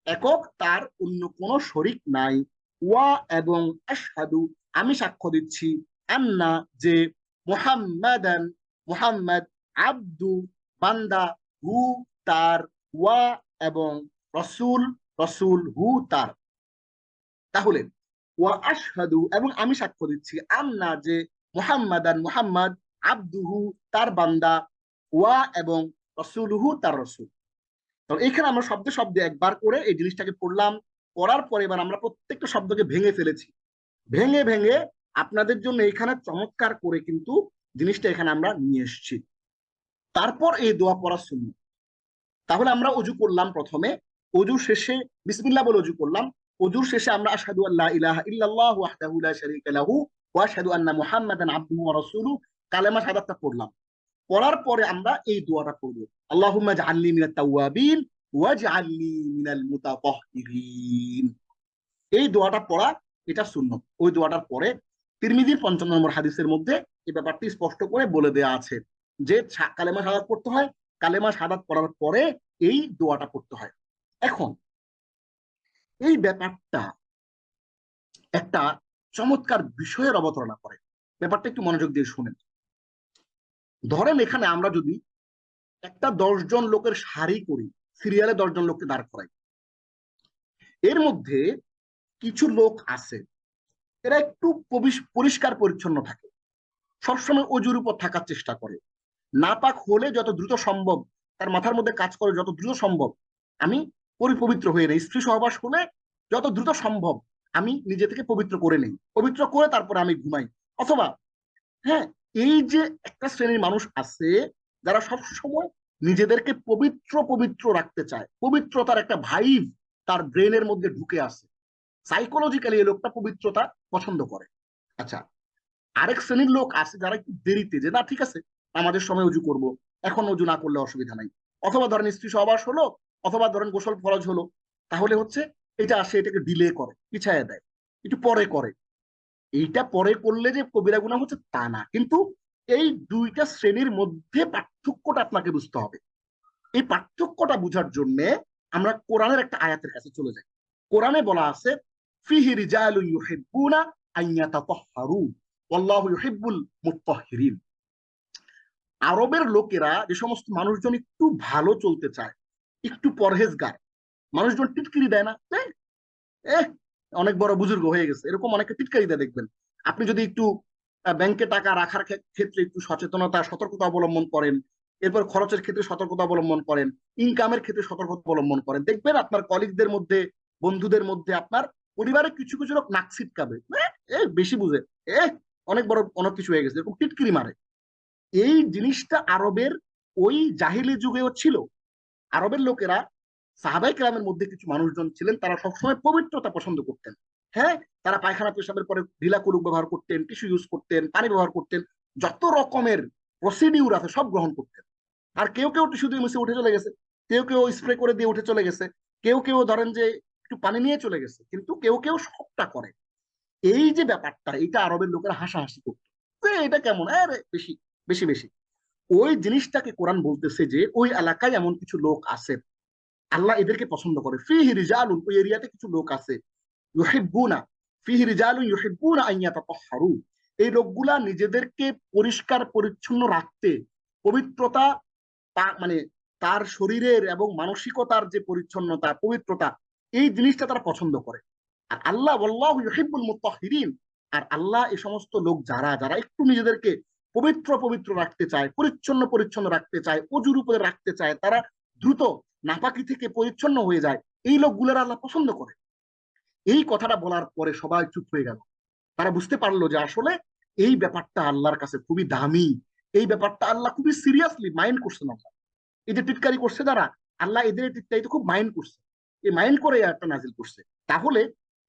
Speaker 2: একক, তার অন্য কোনো শরীক নাই। ওয়া এবং আশহাদু আমি সাক্ষ্য দিচ্ছি, আন্না যে, মুহাম্মাদান মুহাম্মদ, আব্দু বান্দা, হু তার, ওয়া এবং রসুল রসুল, হু তার। তাহলে ওয়া আশহাদু এবং আমি সাক্ষ্য দিচ্ছি, আন্না যে, মুহাম্মাদান মুহাম্মদ, আব্দুহু তার বান্দা, ওয়া এবং রসুলহু তার রসুল। তো এখানে আমরা শব্দে শব্দে একবার করে এই জিনিসটাকে পড়লাম। পড়ার পরে এবার আমরা প্রত্যেকটা শব্দকে ভেঙে ফেলেছি। ভেঙে ভেঙে আপনাদের জন্য এখানে চমৎকার করে কিন্তু জিনিসটা এখানে আমরা নিয়ে এসেছি। তারপর এই দোয়া পড়া সুন্নাত। তাহলে আমরা অজু করলাম, প্রথমে অজু শেষে বিসমিল্লাহ বলে অজু করলাম। অজুর শেষে আমরা আশহাদু আল্লা ইলাহা ইল্লাল্লাহ ওয়াহদাহু লা শারীকা লাহু ওয়া আশহাদু আন্না মুহাম্মাদান আবদুহু ওয়া রাসূলুহু কালেমা শাহাদাতটা পড়লাম। পড়ার পরে আমরা এই দোয়াটা করব, আল্লাহুম্মা জাআলনি মিনাত তাওয়াবিন ওয়াজআলনি মিনাল মুতাতাহহিরিন। এই দোয়াটা পড়া এটা সুন্নাত। ওই দোয়াটার পরে তিরমিজির ৫৫ নম্বর হাদিসের মধ্যে এই ব্যাপারটি স্পষ্ট করে বলে দেয়া আছে যে কালেমা শাহাদাত পড়তে হয়, কালেমা শাহাদাত পড়ার পরে এই দোয়াটা পড়তে হয়। এখন এই ব্যাপারটা একটা চমৎকার বিষয়ের অবতারণা করে। ব্যাপারটা একটু মনোযোগ দিয়ে শুনেন। ধরেন এখানে আমরা যদি একটা ১০ জন লোকের সারি করি, সিরিয়ালে ১০ জন লোককে দাঁড় করাই, এর মধ্যে কিছু লোক আছে এরা একটু পরিষ্কার পরিচ্ছন্ন থাকে, সবসময় অজুর উপর থাকার চেষ্টা করে, নাপাক হলে যত দ্রুত সম্ভব তার মাথার মধ্যে কাজ করে যত দ্রুত সম্ভব আমি পবিত্র হয়ে নেই, স্ত্রী সহবাস হলে যত দ্রুত সম্ভব আমি নিজে থেকে পবিত্র করে নেই, পবিত্র করে তারপরে আমি ঘুমাই। অথবা হ্যাঁ, এই যে একটা শ্রেণীর মানুষ আছে যারা সব সময় নিজেদেরকে পবিত্র পবিত্র রাখতে চায়, পবিত্রতার একটা ভাইব তার ব্রেনের মধ্যে ঢুকে আসে, সাইকোলজিক্যালি এই লোকটা পবিত্রতা পছন্দ করে। আচ্ছা, আরেক শ্রেণীর লোক আছে যারা একটু দেরিতে, যে না ঠিক আছে আমাদের সময় উজু করব, এখন উজু না করলে অসুবিধা নাই, অথবা ধরেন স্ত্রী সহবাস হলো, অথবা ধরেন গোসল ফরজ হলো, তাহলে হচ্ছে এটা আসে, এটাকে ডিলে করে, পিছায় দেয়, একটু পরে করে। এইটা পরে করলে যে কবিরা গুনাহ হচ্ছে তা না, কিন্তু এই দুইটা শ্রেণীর মধ্যে পার্থক্যটা আপনাকে বুঝতে হবে। এই পার্থক্যটা বুঝার জন্য আমরা কোরআনের একটা আয়াতের কাছে চলে যাই। কোরআনে বলা আছে, ফিহি রিজালুন ইউহিব্বুনা আন ইয়াতাতাহহারু ওয়াল্লাহু ইউহিব্বুল মুতাহহিরিন। আরবের লোকেরা, যে সমস্ত মানুষজন একটু ভালো চলতে চায়, একটু পরহেজগার মানুষজন, টিটকিরি দেয় না, অনেক বড় বুজুর্গ হয়ে গেছে এরকম অনেকে টিটকারি দেয় দেখবেন। আপনি যদি একটু ব্যাংকে টাকা রাখার ক্ষেত্রে একটু সচেতনতা সতর্কতা অবলম্বন করেন, এরপর খরচের ক্ষেত্রে সতর্কতা অবলম্বন করেন, ইনকামের ক্ষেত্রে সতর্কতা অবলম্বন করেন, দেখবেন আপনার কলিগদের মধ্যে, বন্ধুদের মধ্যে, আপনার পরিবারের কিছু কিছু লোক নাক ছিটকাবে, বেশি বুঝে, অনেক বড় অনেক কিছু হয়ে গেছে, এরকম টিটকিরি মারে। এই জিনিসটা আরবের ওই জাহিলি যুগেও ছিল। আরবের লোকেরা, সাহাবাই কেরামের মধ্যে কিছু মানুষজন ছিলেন, তারা সবসময় পবিত্রতা পছন্দ করতেন। হ্যাঁ, তারা পায়খানা পেশাবের পরে ঢিলা কুরুক ব্যবহার করতেন, টিস্যু ইউজ করতেন, পানি ব্যবহার করতেন, যত রকমের প্রসিডিউর আছে সব গ্রহণ করতেন। আর কেউ কেউ টিস্যু দিয়ে মুছে উঠে চলে গেছে, কেউ কেউ স্প্রে করে দিয়ে উঠে চলে গেছে, কেউ কেউ ধরেন যে একটু পানি নিয়ে চলে গেছে, কিন্তু কেউ কেউ সবটা করে। এই যে ব্যাপারটা, এটা আরবের লোকেরা হাসাহাসি করতো, এটা কেমন, বেশি বেশি বেশি। ওই জিনিসটাকে কোরআন বলতেছে যে ওই এলাকায় এমন কিছু লোক আছে, আল্লাহ এদেরকে পছন্দ করে। ফিহি রিজালুন, ওই এরিয়াতে কিছু লোক আছে, ইউহিব্বুনা, ফিহি রিজালুন ইউহিব্বুনা আন ইয়াতাতাহহারু, এই লোকগুলা নিজেদেরকে পরিষ্কার পরিচ্ছন্ন রাখতে, পবিত্রতা মানে তার শরীরের এবং মানসিকতার যে পরিচ্ছন্নতা পবিত্রতা, এই জিনিসটা তারা পছন্দ করে। আর আল্লাহ ওয়াল্লাহু ইউহিব্বুল মুত্তাহহিরিন, আর আল্লাহ এই সমস্ত লোক যারা যারা একটু নিজেদেরকে পবিত্র পবিত্র রাখতে চায়, পরিচ্ছন্ন পরিচ্ছন্ন রাখতে চায়, অজুর উপরে রাখতে চায়, তারা দ্রুত নাপাকি থেকে পরিচ্ছন্ন হয়ে যায়, এই লোকগুলোর আল্লাহ পছন্দ করে। এই কথাটা বলার পরে সবাই চুপ হয়ে গেল। তারা বুঝতে পারলো যে আসলে এই ব্যাপারটা আল্লাহর কাছে খুবই দামি, এই ব্যাপারটা আল্লাহ খুবই সিরিয়াসলি মাইন্ড করছেন। আল্লাহ এই যে টিটকারি করছে যারা, আল্লাহ এদের টিটকারিতে খুব মাইন্ড করছে, এই মাইন্ড করে এই আয়াতটা নাজিল করছে। তাহলে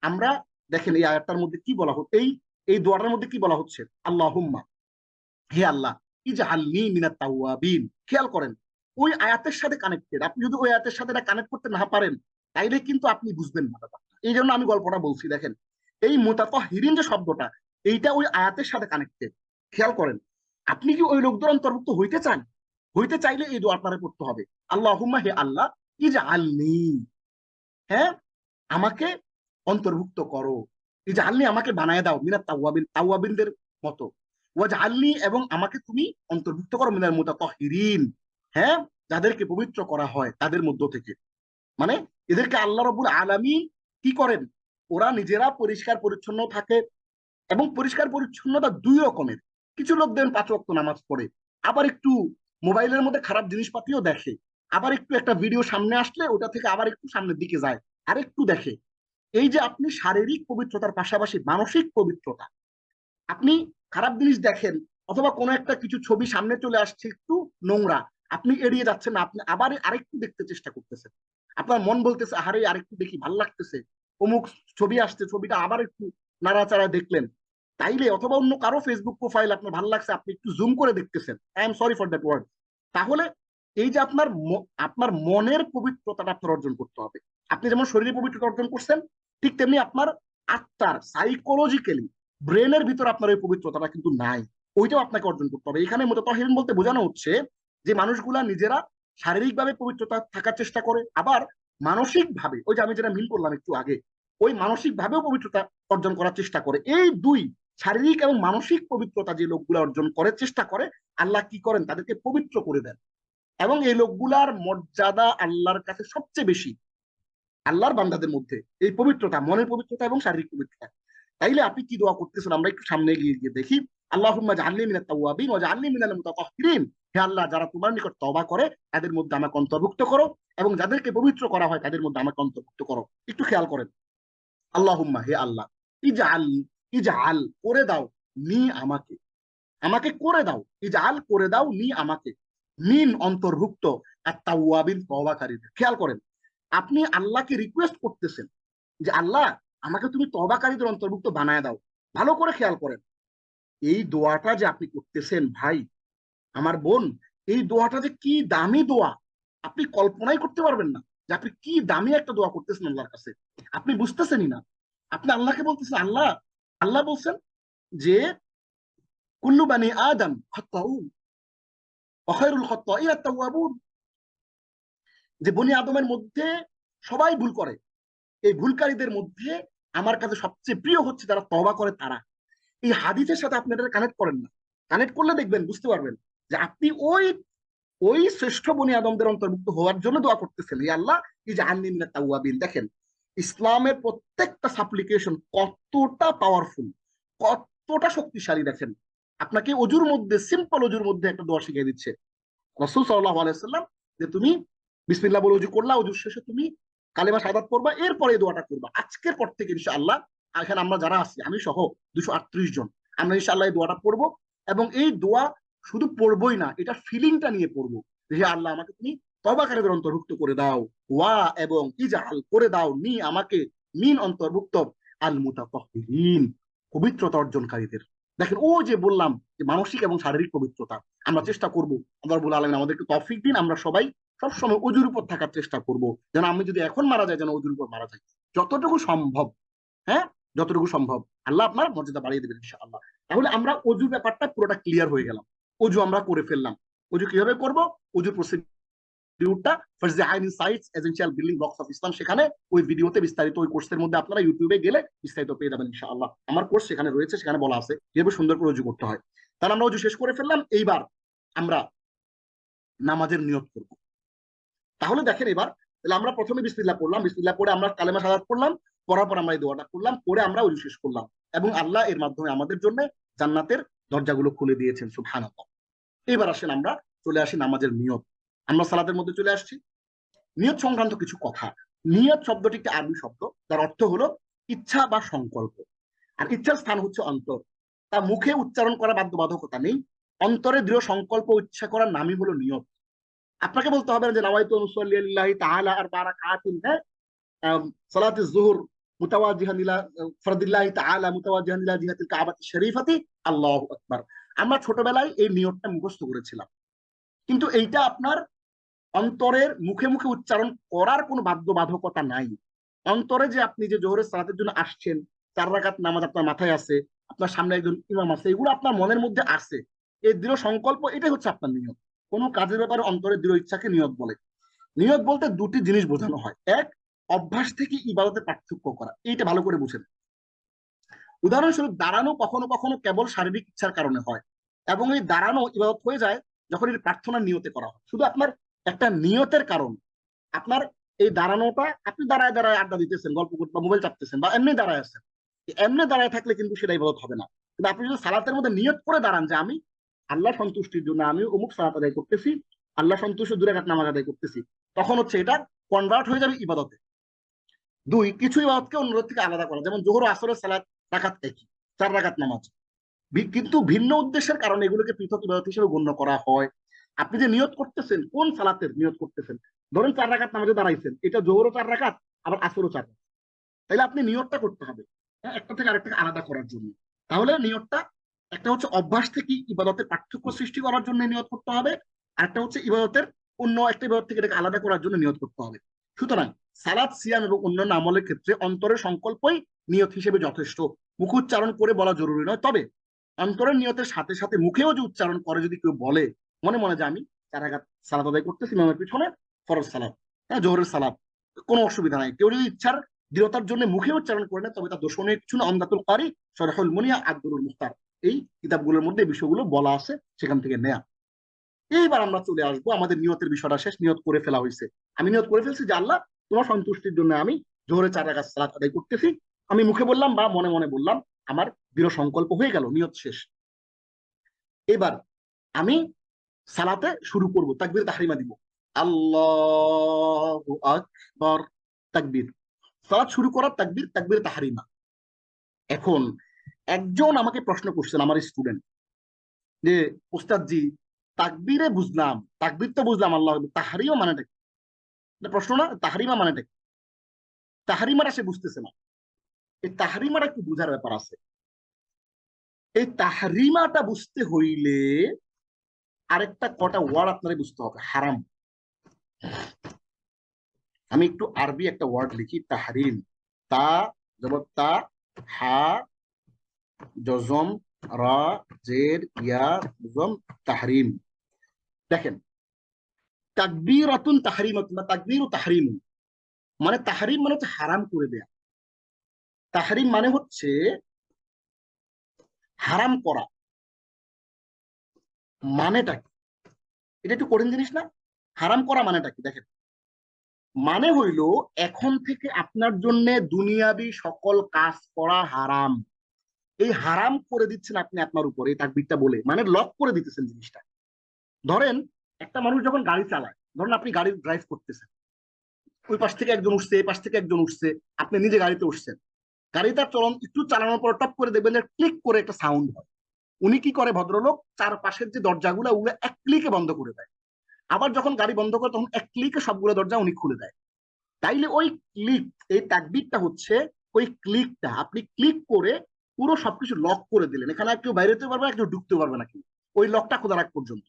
Speaker 2: আমরা দেখেন এই আয়াতটার মধ্যে কি বলা হচ্ছে, এই দোয়াটার মধ্যে কি বলা হচ্ছে, আল্লাহুম্মা, হে আল্লাহ, ইজআলনি মিনাত তাওয়াবিন। খেয়াল করেন ওই আয়াতের সাথে কানেক্টেড। আপনি যদি ওই আয়াতের সাথে কানেক্ট করতে না পারেন তাইলে কিন্তু আপনি বুঝবেন না ব্যাপারটা। এই জন্য আমি গল্পটা বলছি। দেখেন এই মুতাতাহহিরিন যে শব্দটা, এইটা ওই আয়াতের সাথে কানেক্টেড। খেয়াল করেন, আপনি কি ওই লোকদের অন্তর্ভুক্ত হইতে চান? হইতে চাইলে এই দোয়া আপনারে পড়তে হবে, আল্লাহুম্মা, হে আল্লাহ, ইজআলনি, হ্যাঁ, আমাকে অন্তর্ভুক্ত করো, ইজআলনি, আমাকে বানায় দাও, মিনাত তাওয়াবিন, তাওয়াবিনদের মতো, ওয়াজআলনি, এবং আমাকে তুমি অন্তর্ভুক্ত করো, মিনাল মুতাতাহহিরিন, হ্যাঁ, যাদেরকে পবিত্র করা হয় তাদের মধ্য থেকে। মানে এদেরকে আল্লাহ রাব্বুল আলামিন কি করেন, ওরা নিজেরা পরিষ্কার পরিচ্ছন্ন থাকে। এবং পরিষ্কার পরিচ্ছন্নতা দুই রকমের। কিছু লোক দেন 5 ওয়াক্ত নামাজ পড়ে, আবার একটু মোবাইলের মধ্যে খারাপ জিনিসপাতিও দেখে, আবার একটু একটা ভিডিও সামনে আসলে ওটা থেকে আবার একটু সামনের দিকে যায়, আর একটু দেখে। এই যে আপনি শারীরিক পবিত্রতার পাশাপাশি মানসিক পবিত্রতা, আপনি খারাপ জিনিস দেখেন অথবা কোনো একটা কিছু ছবি সামনে চলে আসছে একটু নোংরা, আপনি এড়িয়ে যাচ্ছেন না, আপনি আবার আরেকটু দেখতে চেষ্টা করতেছেন। আপনার মন বলতেছে আরে আরেকটু দেখি, ভাল লাগতেছে, অমুক ছবি আসছে, ছবিটা আবার একটু নাড়াচাড়া দেখলেন। তাইলে অথবা অন্য কারো ফেসবুক প্রোফাইল আপনার ভালো লাগছে, আপনি একটু জুম করে দেখতেছেন। I am sorry for that word. তাহলে এই যে আপনার মনের পবিত্রতাটা আপনার অর্জন করতে হবে। আপনি যেমন শরীরে পবিত্রতা অর্জন করছেন, ঠিক তেমনি আপনার আত্মার সাইকোলজিক্যালি ব্রেনের ভিতর আপনার ওই পবিত্রতাটা কিন্তু নাই, ওইটাও আপনাকে অর্জন করতে হবে। এখানে মুতাতাহহিরিন বলতে বোঝানো হচ্ছে যে মানুষগুলা নিজেরা শারীরিকভাবে পবিত্রতা থাকার চেষ্টা করে, আবার মানসিক ভাবে, ওই যে আমি যেটা মিল করলাম একটু আগে, ওই মানসিক ভাবেও পবিত্রতা অর্জন করার চেষ্টা করে। এই দুই, শারীরিক এবং মানসিক পবিত্রতা যে লোকগুলা অর্জন করে চেষ্টা করে, আল্লাহ কি করেন, তাদেরকে পবিত্র করে দেন। এবং এই লোকগুলার মর্যাদা আল্লাহর কাছে সবচেয়ে বেশি, আল্লাহর বান্দাদের মধ্যে এই পবিত্রতা, মনের পবিত্রতা এবং শারীরিক পবিত্রতা। তাইলে আপনি কি দোয়া করতেছেন আমরা একটু সামনে গিয়ে গিয়ে দেখি। আল্লাহুম্মা জাআলনি মিনাত তাওয়াবিন ওয়া জাআলনি মিনাল মুতাতাহহিরিন, হে আল্লাহ, যারা তোমার নিকট তওবা করে তাদের মধ্যে আমাকে অন্তর্ভুক্ত করো, এবং যাদেরকে পবিত্র করা হয় তাদের মধ্যে আমাকে অন্তর্ভুক্ত করো। একটু খেয়াল করেন, আল্লাহুম্মা, হে আল্লাহ, ইজআলনি, ইজআল, করে দাও, নি, আমাকে, আমাকে করে দাও, ইজআল, করে দাও, নি, আমাকে, মিন, অন্তর্ভুক্ত, আত তাওয়াবিন, তওবাকারীদের। খেয়াল করেন, আপনি আল্লাহকে রিকোয়েস্ট করতেছেন যে আল্লাহ, আমাকে তুমি তওবাকারীদের অন্তর্ভুক্ত বানায় দাও। ভালো করে খেয়াল করেন, এই দোয়াটা যে আপনি করতেছেন ভাই, আমার বোন, এই দোয়াটা যে কি দামি দোয়া, আপনি কল্পনাই করতে পারবেন না যে আপনি কি দামি একটা দোয়া করতেছেন আল্লাহর কাছে। আপনি বুঝতেছেনই না, আপনি আল্লাহকে বলতেছেন আল্লাহ, আল্লাহ বলছেন যে কুল্লু বানি আদম খাত্তাউন ওয়া খায়রুল খাত্তাইন আত-তাওয়াবুন, যে বনি আদমের মধ্যে সবাই ভুল করে, এই ভুলকারীদের মধ্যে আমার কাছে সবচেয়ে প্রিয় হচ্ছে যারা তওবা করে তারা। এই হাদিসের সাথে আপনি এটা কানেক্ট করেন না, কানেক্ট করলে দেখবেন, বুঝতে পারবেন যে আপনি ওই ওই শ্রেষ্ঠ বনি আদমদের অন্তর্ভুক্ত হওয়ার জন্য দোয়া করতেছেন, হে আল্লাহ, ইজআলনি মিনাত তাওয়াবিন। দেখেন ইসলামের প্রত্যেকটা সাপ্লিকেশন কতটা পাওয়ারফুল, কতটা শক্তিশালী। দেখেন আপনাকে অজুর মধ্যে, সিম্পল অজুর মধ্যে একটা দোয়া শিখিয়ে দিচ্ছে রাসূল সাল্লাল্লাহু আলাইহি ওয়াসাল্লাম, যে তুমি বিসমিল্লাহ বলে অজু করলা, অজুর শেষে তুমি কালেমা শাহাদাত পড়বা, এরপরে এই দোয়াটা করবা। আজকের পর থেকে ইনশাআল্লাহ এখানে আমরা যারা আছি, আমি সহ 238 জন, আমরা ইনশাআল্লাহ এই দোয়াটা পড়বো। এবং এই দোয়া শুধু পড়বই না, এটা ফিলিংটা নিয়ে পড়বো, হে আল্লাহ, আমাকে তুমি তওবাকারীদের অন্তর্ভুক্ত করে দাও, ওয়া, এবং ইজআল, করে দাও, নি, আমাকে, মিন, অন্তর্ভুক্ত, আল মুতাতাহহিরিন, পবিত্রতা অর্জনকারীদের। দেখেন ও যে বললাম যে মানসিক এবং শারীরিক পবিত্রতা আমরা চেষ্টা করব। আল্লাহ রাব্বুল আলামিন আমাদেরকে তৌফিক দিন, আমরা সবাই সবসময় অজুর উপর থাকার চেষ্টা করব, যেন আমি যদি এখন মারা যাই যেন অজুর উপর মারা যাই, যতটুকু সম্ভব। হ্যাঁ, যতটুকু সম্ভব আল্লাহ আপনার মর্যাদা বাড়িয়ে দেবেন ইনশাআল্লাহ। তাহলে আমরা অজুর ব্যাপারটা পুরোটা ক্লিয়ার হয়ে গেলাম, অজু আমরা করে ফেললাম। অজু কিভাবে করব, অজুর প্রসিডিউর ইনস্টিটিউটটা ফার্স্ট আইন insights essential building blocks of Islam, সেখানে ওই ভিডিওতে বিস্তারিত, ওই কোর্সের মধ্যে আপনারা ইউটিউবে গেলে বিস্তারিত পেয়ে যাবেন ইনশাআল্লাহ। আমার কোর্স সেখানে রয়েছে, সেখানে বলা আছে কিভাবে সুন্দর করে ওযু করতে হয়। তাহলে আমরা ওযু শেষ করে ফেললাম, এইবার আমরা নামাজের নিয়ত করব। তাহলে দেখেন এবার, তাহলে আমরা প্রথমে বিসমিল্লাহ পড়লাম, বিসমিল্লাহ পড়ে আমরা কালেমা শাহাদাত পড়লাম, পড়ার পর আমরা এই দোয়াটা করলাম, পরে আমরা ওযু শেষ করলাম, এবং আল্লাহ এর মাধ্যমে আমাদের জন্য জান্নাতের দরজাগুলো খুলে দিয়েছেন, সুবহানাল্লাহ। এবার আসেন আমরা চলে আসি নামাজের নিয়ত। আমরা সালাতের মধ্যে চলে আসছি। নিয়ত সংক্রান্ত কিছু কথা। নিয়ত শব্দটি একটি আরবি শব্দ, যার অর্থ হলো ইচ্ছা বা সংকল্প। আর ইচ্ছার স্থান হচ্ছে অন্তর। তা মুখে উচ্চারণ করা বাধ্যবাধকতা নেই, অন্তরে দৃঢ় সংকল্প ইচ্ছা করার নামই হলো নিয়ত। আপনাকে বলতে হবে না যে নাওয়াইতু নুসাল্লি লিল্লাহি তাআলা আরবা রাকাতিন, হ্যাঁ, সালাতুজ যুহর মুতাওয়াজ্জিহান ইলা ফরদিল্লাহি তাআলা মুতাওয়াজ্জিহান ইলা জিহাতিল কাবাতি শরীফাতি, আল্লাহু আকবার। আমরা ছোটবেলায় এই নিয়তটা মুখস্থ করেছিলাম, কিন্তু এইটা আপনার অন্তরের মুখে মুখে উচ্চারণ করার কোনো বাধ্যবাধকতা নাই। অন্তরে যে আপনি যে জোহরের সালাতের জন্য আসছেন, 4 রাকাত নামাজ আপনার মাথায় আছে, আপনার সামনে একজন ইমাম আছে, এগুলো আপনার মনের মধ্যে আছে, এই দৃঢ় সংকল্প, এটাই হচ্ছে আপনার নিয়ত। কোনো কাজের ব্যাপারে অন্তরের দৃঢ় ইচ্ছাকে নিয়ত বলে। নিয়ত বলতে দুটি জিনিস বোঝানো হয়। এক, অভ্যাস থেকে ইবাদতের পার্থক্য করা, এইটা ভালো করে বুঝেন। উদাহরণস্বরূপ দাঁড়ানো কখনো কখনো কেবল শারীরিক ইচ্ছার কারণে হয়, এবং এই দাঁড়ানো ইবাদত হয়ে যায় যখন এর প্রার্থনার নিয়তে করা হয়। শুধু আপনার একটা নিয়তের কারণ, আপনার এই দাঁড়ানোটা, আপনি দাঁড়ায় দাঁড়ায় আড্ডা দিতেছেন, গল্প করতে বা মোবাইল চাপতেছেন, বা এমনি দাঁড়ায় আছেন, এমনি দাঁড়ায় থাকলে কিন্তু সেটা ইবাদত হবে না। কিন্তু আপনি যদি সালাতের মধ্যে নিয়ত করে দাঁড়ান যে আমি আল্লাহ সন্তুষ্টির জন্য আমি অমুক সালাত আদায় করতেছি, আল্লাহ সন্তুষ্ট 2 রাকাত নামাজ আদায় করতেছি, তখন হচ্ছে এটা কনভার্ট হয়ে যাবে ইবাদতে। দুই, কিছু ইবাদতকে অন্যদের থেকে আলাদা করা, যেমন জোহর ও আসরের সালাত রাকাত একই, 4 রাকাত নামাজ, কিন্তু ভিন্ন উদ্দেশ্যের কারণে এগুলোকে পৃথক ইবাদত হিসেবে গণ্য করা হয়। আপনি যে নিয়ত করতেছেন, কোন সালাতের নিয়ত করতেছেন, ধরেন 4 রাকাত নামাজে দাঁড়াইছেন, এটা জোহরও 4 রাকাত, আবার আসরও 4 রাকাত, তাইলে আপনি নিয়তটা করতে হবে, হ্যাঁ, একটা থেকে আরেকটাকে আলাদা করার জন্য। তাহলে নিয়তটা, একটা হচ্ছে অভ্যাস থেকে ইবাদতের পার্থক্য সৃষ্টি করার জন্য নিয়ত করতে হবে, আরেকটা হচ্ছে ইবাদতের অন্য একটা ইবাদত থেকে এটাকে আলাদা করার জন্য নিয়ত করতে হবে। সুতরাং সালাত, সিয়াম এবং অন্যান্য আমলের ক্ষেত্রে অন্তরের সংকল্পই নিয়ত হিসেবে যথেষ্ট, মুখ উচ্চারণ করে বলা জরুরি নয়। তবে অন্তরের নিয়তের সাথে সাথে মুখেও যে উচ্চারণ করে যদি কেউ বলে মনে মনে যে আমি 4 রাকাত সালাত আদায় করতেছি ইমামের পিছনে, ফরজ সালাত, হ্যাঁ, জোহরের সালাত, কোনো অসুবিধা নাই। কেউ যদি ইচ্ছার দৃঢ়তার জন্য মুখে উচ্চারণ করে না, তবে তার দোষ নেই কিছু না। আমদাতুল কারি, শরহুল মুনিয়া, আব্দুল মুখতার, এই কিতাবগুলোর মধ্যে এই বিষয়গুলো বলা আছে, সেখান থেকে নেয়া। এইবার আমরা চলে আসবো, আমাদের নিয়তের বিষয়টা শেষ, নিয়ত করে ফেলা হয়েছে। আমি নিয়ত করে ফেলছি যে আল্লাহ তোমার সন্তুষ্টির জন্য আমি জোহরে 4 রাকাত সালাত আদায় করতেছি। আমি মুখে বললাম বা মনে মনে বললাম, আমার দৃঢ় সংকল্প হয়ে গেল, নিয়ত শেষ। এবার আমি সালাতে শুরু করব, তাকবীর তাহরিমা দিব, আল্লাহু আকবার, তাকবীর, সালাত শুরু করার তাকবীর, তাকবীর তাহরিমা। এখন একজন আমাকে প্রশ্ন করছেন, আমার স্টুডেন্ট, যে ওস্তাদ জি, তাকবীরে বুঝলাম, তাকবীর তো বুঝলাম, আল্লাহ তাহরিমা মানেটা কি? প্রশ্ন না, তাহরিমা মানেটা কি? তাহরিমাটা সে বুঝতেছে না। এই তাহরিমাটা একটু বুঝার ব্যাপার আছে। এই তাহরিমাটা বুঝতে হইলে আরেকটা কটা ওয়ার্ড আপনারা বুঝতে হবে। হারাম, আমি একটু আরবি একটা ওয়ার্ড লিখি, তাহরিম, তা জবর তা, হা জজম, রা জের ইয়া জজম, তাহরিম। দেখেন, তাকবীরাতুন তাহরিমাতুন বা তাকবীরু তাহরিমুন, মানে তাহরিম মানে হচ্ছে হারাম করে দেয়া। তাহরিম মানে হচ্ছে হারাম করা। মানেটা কি? এটা একটু কঠিন জিনিস না? হারাম করা মানেটা কি? দেখেন, মানে হইল এখন থেকে আপনার জন্য দুনিয়াবি সকল কাজ করা হারাম। এই হারাম করে দিচ্ছেন আপনি আপনার উপরে, এই তাকবীরটা বলে, মানে লক করে দিতেছেন জিনিসটা। ধরেন একটা মানুষ যখন গাড়ি চালায়, ধরেন আপনি গাড়ি ড্রাইভ করতেছেন, ওই পাশ থেকে একজন উঠছে, এই পাশ থেকে একজন উঠছে, আপনি নিজে গাড়িতে উঠছেন, গাড়িটা চলন একটু চালানোর পর টপ করে দেখবেন ক্লিক করে একটা সাউন্ড হয়। উনি কি করে, ভদ্রলোক, চারপাশের যে দরজাগুলো ওগুলো এক ক্লিকে বন্ধ করে দেয়। আবার যখন গাড়ি বন্ধ করে তখন এক ক্লিকে সবগুলো দরজা উনি খুলে দেয়। তাইলে ওই ক্লিক, এই তাকবীরটা হচ্ছে ওই ক্লিকটা, আপনি ক্লিক করে পুরো সবকিছু লক করে দিলেন। এখানে কেউ বাইরে যেতে পারবে না, কেউ ঢুকতে পারবে না, কেউ ওই লকটা খোলা রাখ পর্যন্ত।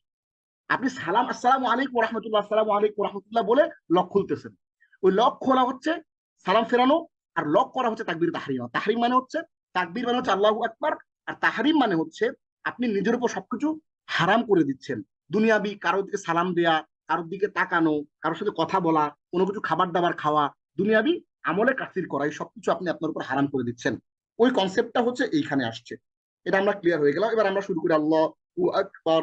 Speaker 2: আপনি সালাম, আসসালামু আলাইকুম ওয়া রাহমাতুল্লাহ, আসসালামু আলাইকুম ওয়া রাহমাতুল্লাহ বলে লক খুলতেছেন। ওই লক খোলা হচ্ছে সালাম ফেরানো, আর লক করা হচ্ছে তাকবীর তাহরিমা। তাহরিম মানে হচ্ছে, তাকবীর মানে হচ্ছে আল্লাহু আকবার, আর তাহরিম মানে হচ্ছে আপনি নিজের উপর সবকিছু হারাম করে দিচ্ছেন। দুনিয়াবি কারো দিকে সালাম দেয়া, কারোর দিকে তাকানো, কারোর সাথে কথা বলা, কোনো কিছু খাবার দাবার খাওয়া, দুনিয়াবি আমলে কাসির করা, এই সবকিছু আপনি আপনার উপর হারাম করে দিচ্ছেন। ওই কনসেপ্টটা হচ্ছে এইখানে আসছে। এটা আমরা ক্লিয়ার হয়ে গেলাম। এবার আমরা শুরু করি আল্লাহু আকবার।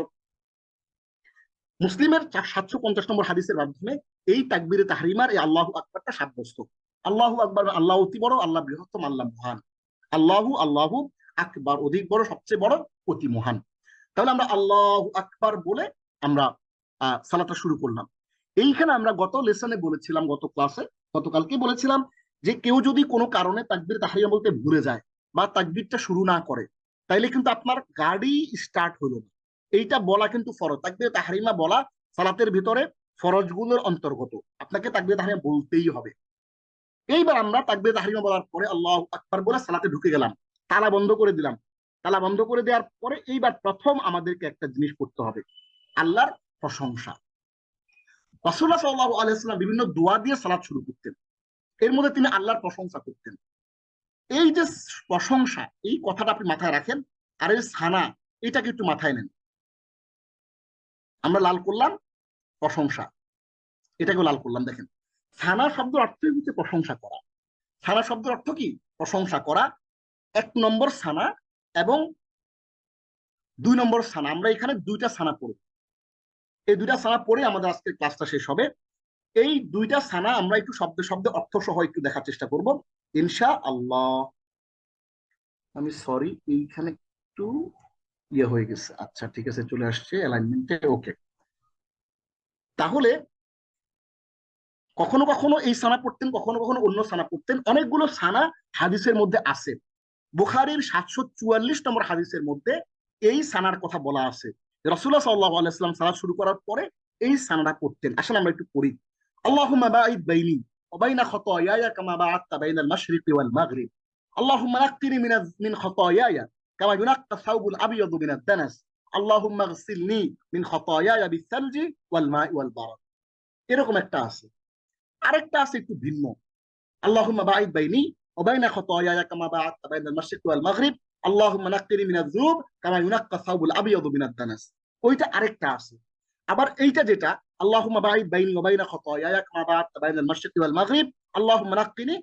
Speaker 2: মুসলিমের 750 নম্বর হাদিসের মাধ্যমে এই তাকবীরে তাহরিমার এই আল্লাহু আকবারটা সাব্যস্ত। আল্লাহু আকবার, আল্লাহ অতি বড়, আল্লাহ বৃহত্তম, আল্লাহ মহান। আল্লাহু আকবার, অধিক বড়, সবচেয়ে বড়, অতি মহান। তাহলে আমরা আল্লাহু আকবার বলে আমরা সালাতটা শুরু করলাম। এইখানে আমরা গত লেসনে বলেছিলাম, গত ক্লাসে, গতকালকে বলেছিলাম যে কেউ যদি কোনো কারণে তাকবীর তাহরিমা বলতে ভুলে যায় বা তাকবীরটা শুরু না করে, তাইলে কিন্তু আপনার গাড়ি স্টার্ট হলো না। এইটা বলা কিন্তু ফরজ। তাকবীর তাহরিমা বলা সালাতের ভিতরে ফরজগুলোর অন্তর্গত। আপনাকে তাকবীর তাহরিমা বলতেই হবে। এইবার আমরা তাকবীর তাহরিমা বলার পরে আল্লাহু আকবার বলে সালাতে ঢুকে গেলাম, তালা বন্ধ করে দিলাম। তালা বন্ধ করে দেওয়ার পরে এইবার প্রথম আমাদেরকে একটা জিনিস করতে হবে, আল্লাহর প্রশংসা। রাসূলুল্লাহ সাল্লাল্লাহু আলাইহি ওয়াসাল্লাম বিভিন্ন দোয়া দিয়ে সালাত শুরু করতেন। এর মধ্যে তিনি আল্লাহর প্রশংসা করতেন। এই যে প্রশংসা, এই কথাটা আপনি মাথায় রাখেন। আর এই সানা, এটাকে একটু মাথায় নেন। আমরা লাল করলাম প্রশংসা, এটাকেও লাল করলাম। দেখেন, সানা শব্দের অর্থই হচ্ছে প্রশংসা করা। সানা শব্দের অর্থ কি? প্রশংসা করা। 1 নম্বর সানা এবং 2 নম্বর সানা, আমরা এখানে 2টা সানা পড়ব। এই 2টা সানা পড়ে আমাদের আজকের ক্লাসটা শেষ হবে। এই 2টা সানা আমরা একটু শব্দে শব্দে অর্থ সহ একটু দেখার চেষ্টা করব ইনশাআল্লাহ। আমি সরি, এইখানে একটু ইয়ে হয়ে গেছে। আচ্ছা ঠিক আছে, চলে আসছে অ্যালাইনমেন্টে। ওকে, তাহলে কখনো কখনো এই সানা পড়তেন, কখনো কখনো অন্য সানা পড়তেন। অনেকগুলো সানা হাদিসের মধ্যে আছে। বুখারীর 744 নম্বর হাদিসের মধ্যে এই সানার কথা বলা আছে। রাসূলুল্লাহ সাল্লাল্লাহু আলাইহি ওয়াসাল্লাম সালাত শুরু করার পরে এই সানাটা পড়তেন। আসলে আমরা একটু পড়ি। আল্লাহুম্মা বাঈদ বাইনি ওয়া বাইনা খাতায়ায়া কামা বাআদতা বাইনাল মাশরিকি ওয়াল মাগরিব। আল্লাহুম্মা নাক্কিনি মিন খাতায়ায়া কামা ইউনাক্কা সাওবুল আবিয়াদু মিনাদ দানাস। আল্লাহুম্মা ইগসিলনি মিন খাতায়ায়া বিস-সালজি ওয়াল মাই ওয়াল বারাদ। এরকম একটা আছে। আরেকটা আছে একটু ভিন্ন। আল্লাহুম্মা বাঈদ বাইনি ওয়া বাইনা খাতায়ায়া কামা বাআদতা বাইনাল মাশরিকি ওয়াল মাগরিব। আল্লাহুম্মা নাক্কিনি মিনাজ যুনুব কামা ইউনাক্কা সাওবুল আবিয়াদু মিনাদ দানাস। ওইটা আরেকটা আছে। আবার এইটা যেটা আল্লাহুম্মা বাঈদ বাইনি ওয়া বাইনা খাতায়ায়া কামা বাআদতা বাইনাল মাশরিকি ওয়াল মাগরিব। আল্লাহুম্মা নাক্কিনি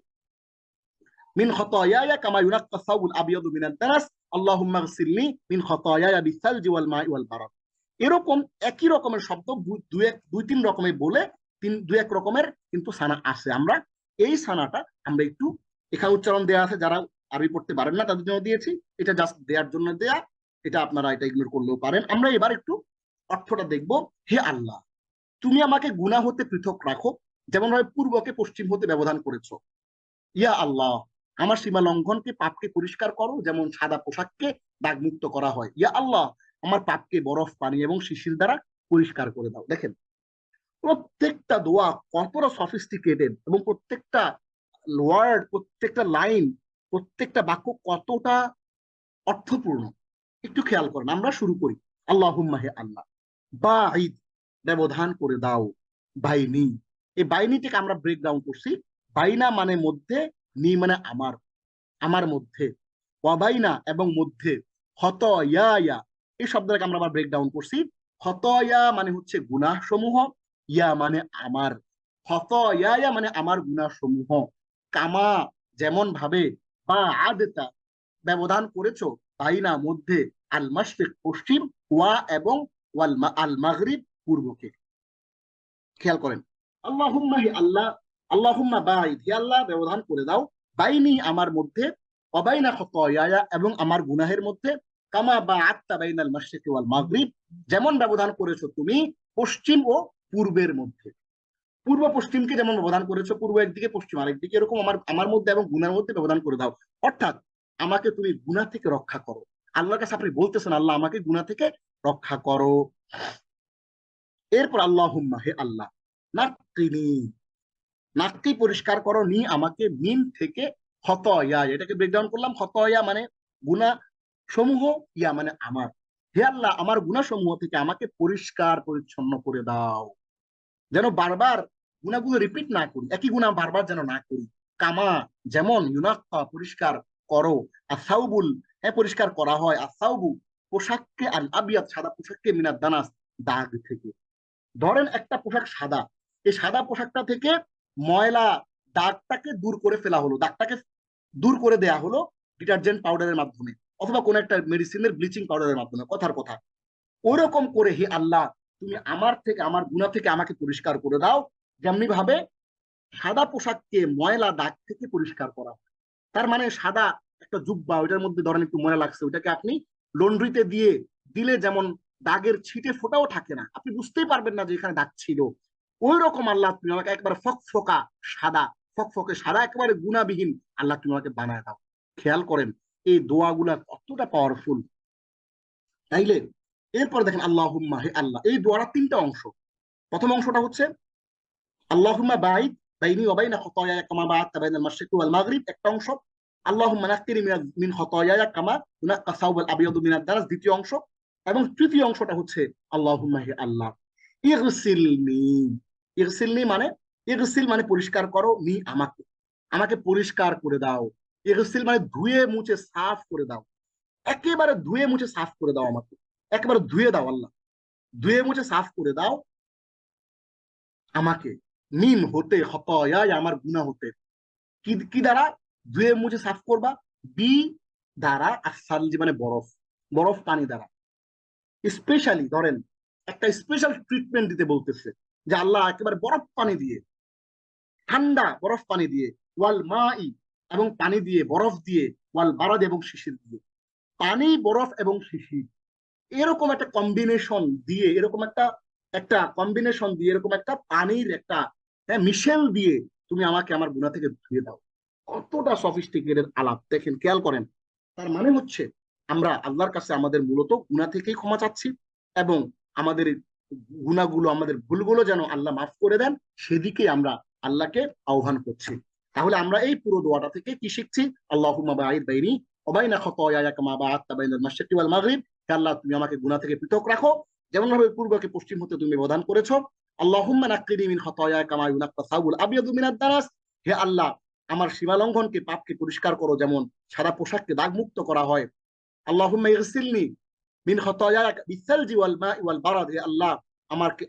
Speaker 2: মিন খাতায়ায়া কামা ইউনাক্কা সাওবুল আবিয়াদু মিনাদ দানাস। আল্লাহুম্মা ইগসিলনি মিন খাতায়ায়া বিস-সালজি ওয়াল মাই ওয়াল বারাদ। এরকম একই রকমের শব্দ দুই তিন রকমের বলে দুই এক রকমের কিন্তু সানা আছে। আমরা এই সানাটা আমরা একটু, এখানে উচ্চারণ দেওয়া আছে, যারা আরবি পড়তে পারেন না তাদের জন্য দিয়েছি, এটা জাস্ট দেওয়ার জন্য দেয়া। এটা আপনারা এটা ইগনোর করলেও পারেন। আমরা এবার একটু অর্থটা দেখব। হে আল্লাহ, তুমি আমাকে গুনাহ হতে পৃথক রাখো, যেমন ভাবে পূর্বকে পশ্চিম হতে ব্যবধান করেছো। ইয়া আল্লাহ, আমার সীমা লঙ্ঘনকে, পাপকে পরিষ্কার করো, যেমন সাদা পোশাককে দাগমুক্ত করা হয়। ইয়া আল্লাহ, আমার পাপকে বরফ, পানি এবং শিশির দ্বারা পরিষ্কার করে দাও। দেখেন, প্রত্যেকটা দোয়া কতটা সফিস্টিকেটেড, এবং প্রত্যেকটা ওয়ার্ড, প্রত্যেকটা লাইন, প্রত্যেকটা বাক্য কতটা অর্থপূর্ণ একটু খেয়াল করেন। আমরা শুরু করি আল্লাহুম্মা, হে আল্লাহ, বাঈদ, ব্যবধান করে দাও, বাইনি। এই বাইনিটাকে আমরা ব্রেক ডাউন করছি। বাইনা মানে মধ্যে, নি মানে আমার, আমার মধ্যে, ওয়াবাইনা এবং মধ্যে, খতায়া, এই শব্দটাকে আমরা আবার ব্রেক ডাউন করছি। খতায়া মানে হচ্ছে গুনাহ সমূহ, ইয়া মানে আমার, খতায়া মানে আমার গুনাহ সমূহ, কামা যেমন ভাবে, বা আদতা ব্যবধান করেছো, বাইনা মধ্যে, আল মাশরিক পশ্চিম, ওয়া এবং আল মাগরিব পূর্বকে। খেয়াল করেন, আল্লাহুম্মা, হে আল্লাহ, আল্লাহুম্মা বাঈদ, হে আল্লাহ, ব্যবধান করে দাও, বাইনি আমার মধ্যে, অবাইনা খতায়া এবং আমার গুনাহের মধ্যে, কামা বাআদতা বাইনাল মাশরিকি ওয়াল মাগরিব, যেমন ব্যবধান করেছো তুমি পশ্চিম ও পূর্বের মধ্যে। পূর্ব পশ্চিমকে যেমন ব্যবধান করেছো, পূর্ব একদিকে পশ্চিম আরেকদিকে, এরকম আমার আমার মধ্যে এবং গুনাহের মধ্যে ব্যবধান করে দাও। অর্থাৎ আমাকে তুমি গুনাহ থেকে রক্ষা করো। আল্লাহর কাছে আপনি বলতেছেন, আল্লাহ আমাকে গুনাহ থেকে রক্ষা করো। এরপর আল্লাহুম্মা, হে আল্লাহ, নাক্কিনি, নাক্কি পরিষ্কার করো, নি আমাকে, মিন থেকে, খতায়া, এটাকে ব্রেকডাউন করলাম। খতায়া মানে গুনাহ সমূহ, ইয়া মানে আমার। হে আল্লাহ, আমার গুনাহ সমূহ থেকে আমাকে পরিষ্কার পরিচ্ছন্ন করে দাও, যেন বারবার গুনাহগুলো রিপিট না করি, একই গুনাহ বারবার যেন না করি। কামা যেমন, ইউনাক্কা পরিষ্কার করো, আসাউবুল হ্যাঁ পরিষ্কার করা হয়, আসাউবু পোশাককে, আল আবিয়াদ সাদা পোশাককে, মিনাদ দানাস দাগ থেকে। ধরেন একটা পোশাক সাদা, এই সাদা পোশাকটা থেকে ময়লা দাগটাকে দূর করে ফেলা হলো, দাগটাকে দূর করে দেয়া হলো ডিটারজেন্ট পাউডারের মাধ্যমে, অথবা কোন একটা মেডিসিনের ব্লিচিং পাউডারের মাধ্যমে, কথার কথা। ওরকম করে হে আল্লাহ তুমি আমার থেকে, আমার গুনাহ থেকে আমাকে পরিষ্কার করে দাও, যেমনি ভাবে সাদা পোশাককে ময়লা দাগ থেকে পরিষ্কার করা হয়। তার মানে সাদা একটা জুব্বা, ওইটার মধ্যে ধরেন একটু ময়লা লাগছে, ওইটাকে আপনি লন্ড্রিতে দিয়ে দিলে যেমন দাগের ছিটে ফোটাও থাকে না, আপনি বুঝতেই পারবেন না যে এখানে দাগ ছিল। ওই রকম আল্লাহ তুমি আমাকে একবার ফকফকা সাদা, ফকফকে সাদা একেবারে গুণাবিহীন আল্লাহ তুমি আমাকে বানায় দাও। খেয়াল করেন এই দোয়াগুলা কতটা পাওয়ারফুল, তাইলে এরপর দেখেন আল্লাহুম্মা, হে আল্লাহ। এই দোয়ার তিনটা অংশ। প্রথম অংশটা হচ্ছে আল্লাহুম্মা বাইদ বাইনি ওয়া বাইনা খতায়ায়া কামা বা'আদতা বাইনাল মাশরিকি ওয়াল মাগরিব, একটা অংশ। আল্লাহুম্মা নাক্কিনি মিন খতায়ায়া কামা ইউনাক্কা সাওবাল আবিয়াদু মিনাদ দানাস, দ্বিতীয় অংশ। এবং তৃতীয় অংশটা হচ্ছে আল্লাহুম্মা, হে আল্লাহ, ইগসিলনি। ইগসিলনি মানে, ইগসিল মানে পরিষ্কার করো, নি আমাকে, আমাকে পরিষ্কার করে দাও। ইগসিল মানে ধুয়ে মুছে সাফ করে দাও, একেবারে ধুয়ে মুছে সাফ করে দাও আমাকে, একেবারে ধুয়ে দাও আল্লাহ, ধুয়ে মুছে সাফ করে দাও আমাকে। মিন হতে, খতায়া আমার গুনাহ হতে। কি কি দ্বারা ধুয়ে মুছে সাফ করবা? বি দ্বারা, আসালজি মানে বরফ, বরফ পানি দ্বারা। স্পেশালি ধরেন একটা স্পেশাল ট্রিটমেন্ট দিতে বলতেছে যে আল্লাহ একেবারে বরফ পানি দিয়ে, ঠান্ডা বরফ পানি দিয়ে, ওয়াল মাই এবং পানি দিয়ে, বরফ দিয়ে, ওয়াল বারাদ এবং শিশির দিয়ে। পানি, বরফ এবং শিশির, এরকম একটা কম্বিনেশন দিয়ে, এরকম একটা একটা কম্বিনেশন দিয়ে, এরকম একটা পানির একটা, হ্যাঁ, মিশেল দিয়ে তুমি আমাকে আমার গুনাহ থেকে ধুয়ে দাও। কতটা সফিস্টিকেটেড আলাপ দেখেন, খেয়াল করেন। তার মানে হচ্ছে আমরা আল্লাহর কাছে আমাদের মূলত গুনাহ থেকেই ক্ষমা চাচ্ছি, এবং আমাদের গুনাহগুলো, আমাদের ভুলগুলো যেন আল্লাহ মাফ করে দেন, সেদিকে আমরা আল্লাহকে আহ্বান করছি। তাহলে আমরা এই পুরো দোয়াটা থেকে কি শিখছি? আল্লাহুম্মা বাঈদ বাইনি ওয়া বাইনা খতায়ায়া কামা বা'আদতা বাইনাল মাশরিকি ওয়াল মাগরিব। আল্লাহ তুমি আমাকে গুনাহ থেকে পৃথক রাখো, যেমন ভাবে পূর্বকে পশ্চিম হতে তুমি প্রদান করেছো। আল্লাহুম্মা নাক্কিনি মিন খতায়ায়া কামা ইউনাক্কা সাওবুল আবিয়াদু মিনাদ দানাস। হে আল্লাহ, আমার সীমালঙ্ঘনকে, পাপকে পরিষ্কার করো, যেমন সাদা পোশাককে দাগমুক্ত করা হয়। আল্লাহুম্মা ইগসিলনি মিন খতায়ায়া বিসালজি ওয়াল মাই ওয়াল বারাদ। হে আল্লাহ,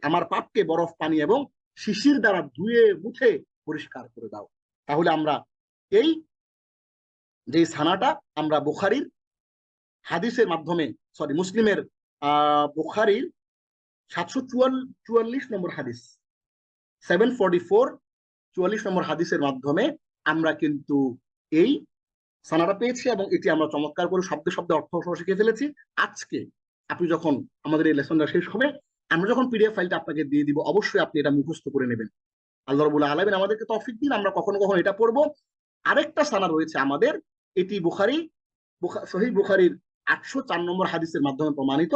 Speaker 2: আমার পাপকে বরফ পানি এবং শিশির দ্বারা ধুয়ে মুছে পরিষ্কার করে দাও। তাহলে আমরা এই যে সানাটা আমরা বুখারীর হাদিসের মাধ্যমে, সরি মুসলিমের বুখারীর 744 নম্বর হাদিস, 744 44 নম্বর হাদিসের মাধ্যমে আমরা কিন্তু এই সানাটা পেয়েছি, এবং এটি আমরা চমৎকার করে শব্দে শব্দে অর্থ সহ শিখে ফেলেছি। আজকে আপনি যখন, আমাদের এই লেসনটা শেষ হবে, আমরা যখন পিডিএফ ফাইলটা আপনাকে দিয়ে দিব, অবশ্যই আপনি এটা মুখস্থ করে নেবেন। আল্লাহ রাব্বুল আলামিন আমাদেরকে তৌফিক দিন, আমরা কখনো কখনো এটা পড়বো। আরেকটা সানা রয়েছে আমাদের, এটি বুখারী, সহিহ বুখারীর 804 নম্বর হাদিসের মাধ্যমে প্রমাণিত।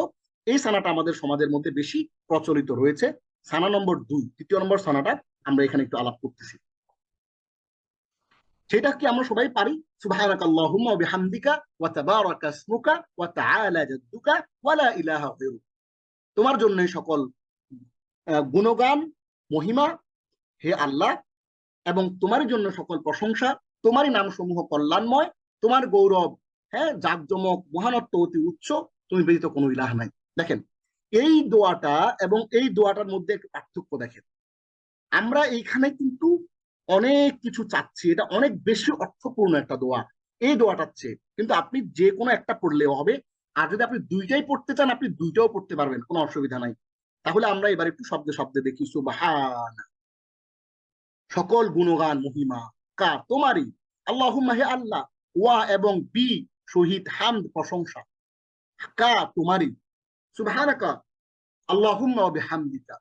Speaker 2: এই সানাটা আমাদের সমাজের মধ্যে বেশি প্রচলিত রয়েছে। সানা নম্বর 2, তৃতীয় নম্বর সানাটা আমরা এখানে একটু আলাপ করতেছি। সেটা কি আমরা সবাই পারি? সুবহানাকাল্লাহুম্মা ওয়া বিহামদিকা ওয়া তাবারাকা ইসমুকা ওয়া তাআলা জাদ্দুকা ওয়া লা ইলাহা গায়রুক। তোমার জন্যই সকল গুণগান, মহিমা, হে আল্লাহ, এবং তোমারই জন্য সকল প্রশংসা, তোমারই নাম সমূহ কল্যাণময়, তোমার গৌরব, হ্যাঁ, জাকজমক, মহানত্ব অতি উচ্চ, তুমি ব্যতীত কোনো ইলাহ নাই। দেখেন এই দোয়াটা এবং এই দোয়াটার মধ্যে একটু পার্থক্য দেখেন। আমরা এইখানে কিন্তু অনেক কিছু চাচ্ছি, এটা অনেক বেশি অর্থপূর্ণ একটা দোয়া এই দোয়াটার চেয়ে, কিন্তু আপনি যে কোনো একটা পড়লেও হবে। আর যদি আপনি দুইটাই পড়তে চান, আপনি দুইটাও পড়তে পারবেন, কোনো অসুবিধা নাই। তাহলে আমরা এবার একটু শব্দে শব্দে দেখি। সুবহান, সকল গুণগান মহিমা কার? তোমারই। আল্লাহুম্মা, হে আল্লাহ, ওয়া এবং বি শহীদ, হামদ প্রশংসা, কা তোমারই। সুবহানাকা আল্লাহুম্মা ওয়া বিহামদিকা,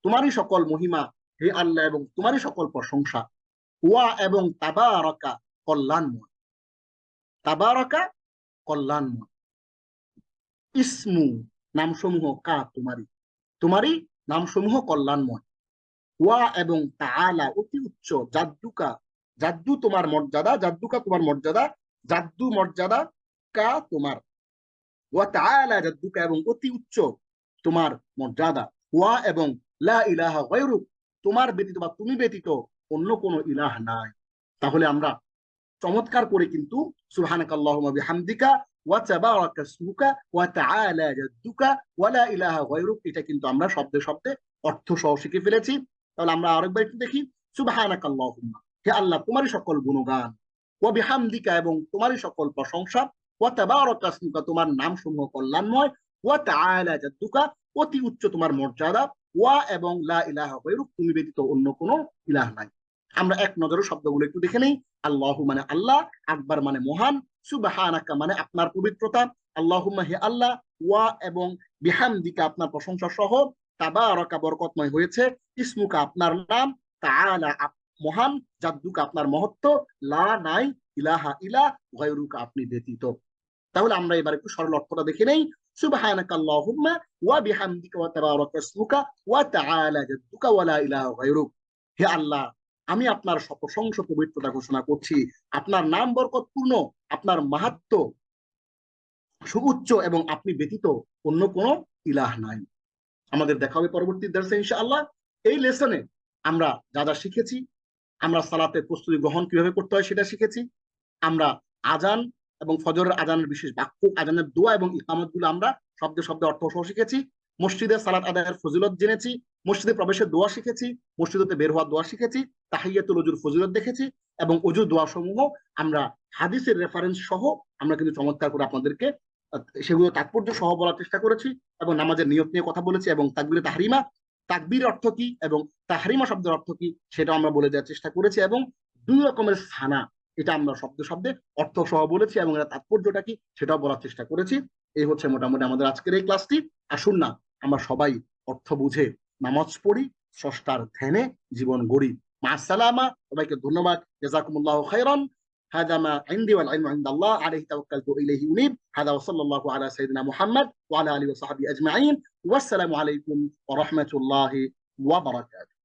Speaker 2: তোমারই সকল মহিমা হে আল্লাহ, এবং তোমারই সকল প্রশংসা। ওয়া এবং তাবারাকা কল্যাণময়, তাবারাকা কল্যাণময়। ইসমু নামসমূহ, কা তোমারই, তোমারই নামসমূহ কল্যাণময়। ওয়া এবং তাআলা অতি উচ্চ, জাদ্দুকা জাদ্দু তোমার মর্যাদা, জাদ্দুকা তোমার মর্যাদা, জাদ্দু মর্যাদা, কা তোমার। ওয়া তাআলা জাদ্দুকা এবং অতি উচ্চ তোমার মর্যাদা। ওয়া এবং লা ইলাহা গায়রুক, তোমার ব্যতীত বা তুমি ব্যতীত অন্য কোনো ইলাহ নাই। তাহলে আমরা চমৎকার করে কিন্তু সুবহানাকাল্লাহুম্মা বিহামদিকা ওয়া তাবারাকা ইসমুকা ওয়া তাআলা জাদ্দুকা ওয়া লা ইলাহা গায়রুক, এটা কিন্তু আমরা শব্দে শব্দে অর্থ সহ শিখে ফেলেছি। তাহলে আমরা আরেকবার একটু দেখি। সুবহানাকাল্লাহুম্মা, হে আল্লাহ তোমারই সকল গুণগান, ওয়া বিহামদিকা এবং তোমারই সকল প্রশংসা, ওয়া তাবারাকা ইসমুকা তোমার নাম সমূহ কল্যাণময়, ওয়া তাআলা জাদ্দুকা অতি উচ্চ তোমার মর্যাদা, ওয়া এবং লা ইলাহা গায়রুক তুমি ব্যতীত অন্য কোনো ইলাহ নাই। আমরা এক নজরে শব্দগুলো একটু দেখে নেই। আল্লাহু মানে আল্লাহ, আকবার মানে মহান, সুবহানাকা মানে আপনার পবিত্রতা, আল্লাহুম্মা হে আল্লাহ, ওয়া এবং বিহামদিকা আপনার প্রশংসা সহ, তাবারাকা বরকতময় হয়েছে, ইসমুকা আপনার নাম, তাআলা মহান, জাদ্দুকা আপনার মহত্ব, লা নাই, ইলাহা ইলা, গায়রুকা আপনি ব্যতীত। তাহলে আমরা এবার একটু সরল অর্থটা দেখে নেই। সুবহানাকাল্লাহুম্মা ওয়া বিহামদিকা ওয়া তাবারাকা ইসমুকা ওয়া তাআলা জাদ্দুকা ওয়া লা ইলাহা গায়রুক, হে আল্লাহ আমি আপনার প্রশংসা পবিত্রতা ঘোষণা করছি, আপনার নাম বরকতপূর্ণ, আপনার মাহাত্ম্য সুউচ্চ এবং আপনি ব্যতীত অন্য কোনো ইলাহ নাই। আমাদের দেখা হবে পরবর্তী দর্শে ইনশাআল্লাহ। এই লেসনে আমরা যা যা শিখেছি, আমরা সালাতের প্রস্তুতি গ্রহণ কিভাবে করতে হয় সেটা শিখেছি। আমরা আজান এবং ফজরের আজানের বিশেষ বাক্য, আজানের দোয়া এবং ইকামত গুলো আমরা শব্দে শব্দে অর্থ সহ শিখেছি। মসজিদে সালাত আদায়ের ফজিলত জেনেছি, মসজিদে প্রবেশের দোয়া শিখেছি, মসজিদে বের হওয়ার দোয়া শিখেছি, তাহিয়াতুল ওযুর ফজিলত দেখেছি এবং ওযুর দোয়া সমূহ আমরা হাদিসের রেফারেন্স সহ আমরা কিন্তু চমৎকার করে আপনাদেরকে সেগুলো তাৎপর্য সহ বলার চেষ্টা করেছি এবং নামাজের নিয়ত নিয়ে কথা বলেছি এবং তাকবীরে তাহরিমা, তাকবীর অর্থ কি এবং তাহরিমা শব্দের অর্থ কি সেটাও আমরা বলে দেওয়ার চেষ্টা করেছি এবং দুই রকমের সানা এটা আমরা শব্দে শব্দে অর্থ সহ বলেছি এবং এর তাৎপর্যটা কি সেটাও বলার চেষ্টা করেছি। এই হচ্ছে মোটামুটি আমাদের আজকের এই ক্লাসটি। আসুন না আমরা সবাই অর্থ বুঝে নামাজ পড়ি, স্রষ্টার ধ্যানে জীবন গড়ি। মা'আস-সালামা, সবাইকে ধন্যবাদ। জাযাকুমুল্লাহু খাইরান। هذا ما عندي والعلم عند الله عليه توكلت إليه أنيب. هذا وصلى الله على سيدنا محمد وعلى آله وصحبه أجمعين. والسلام عليكم ورحمة الله وبركاته.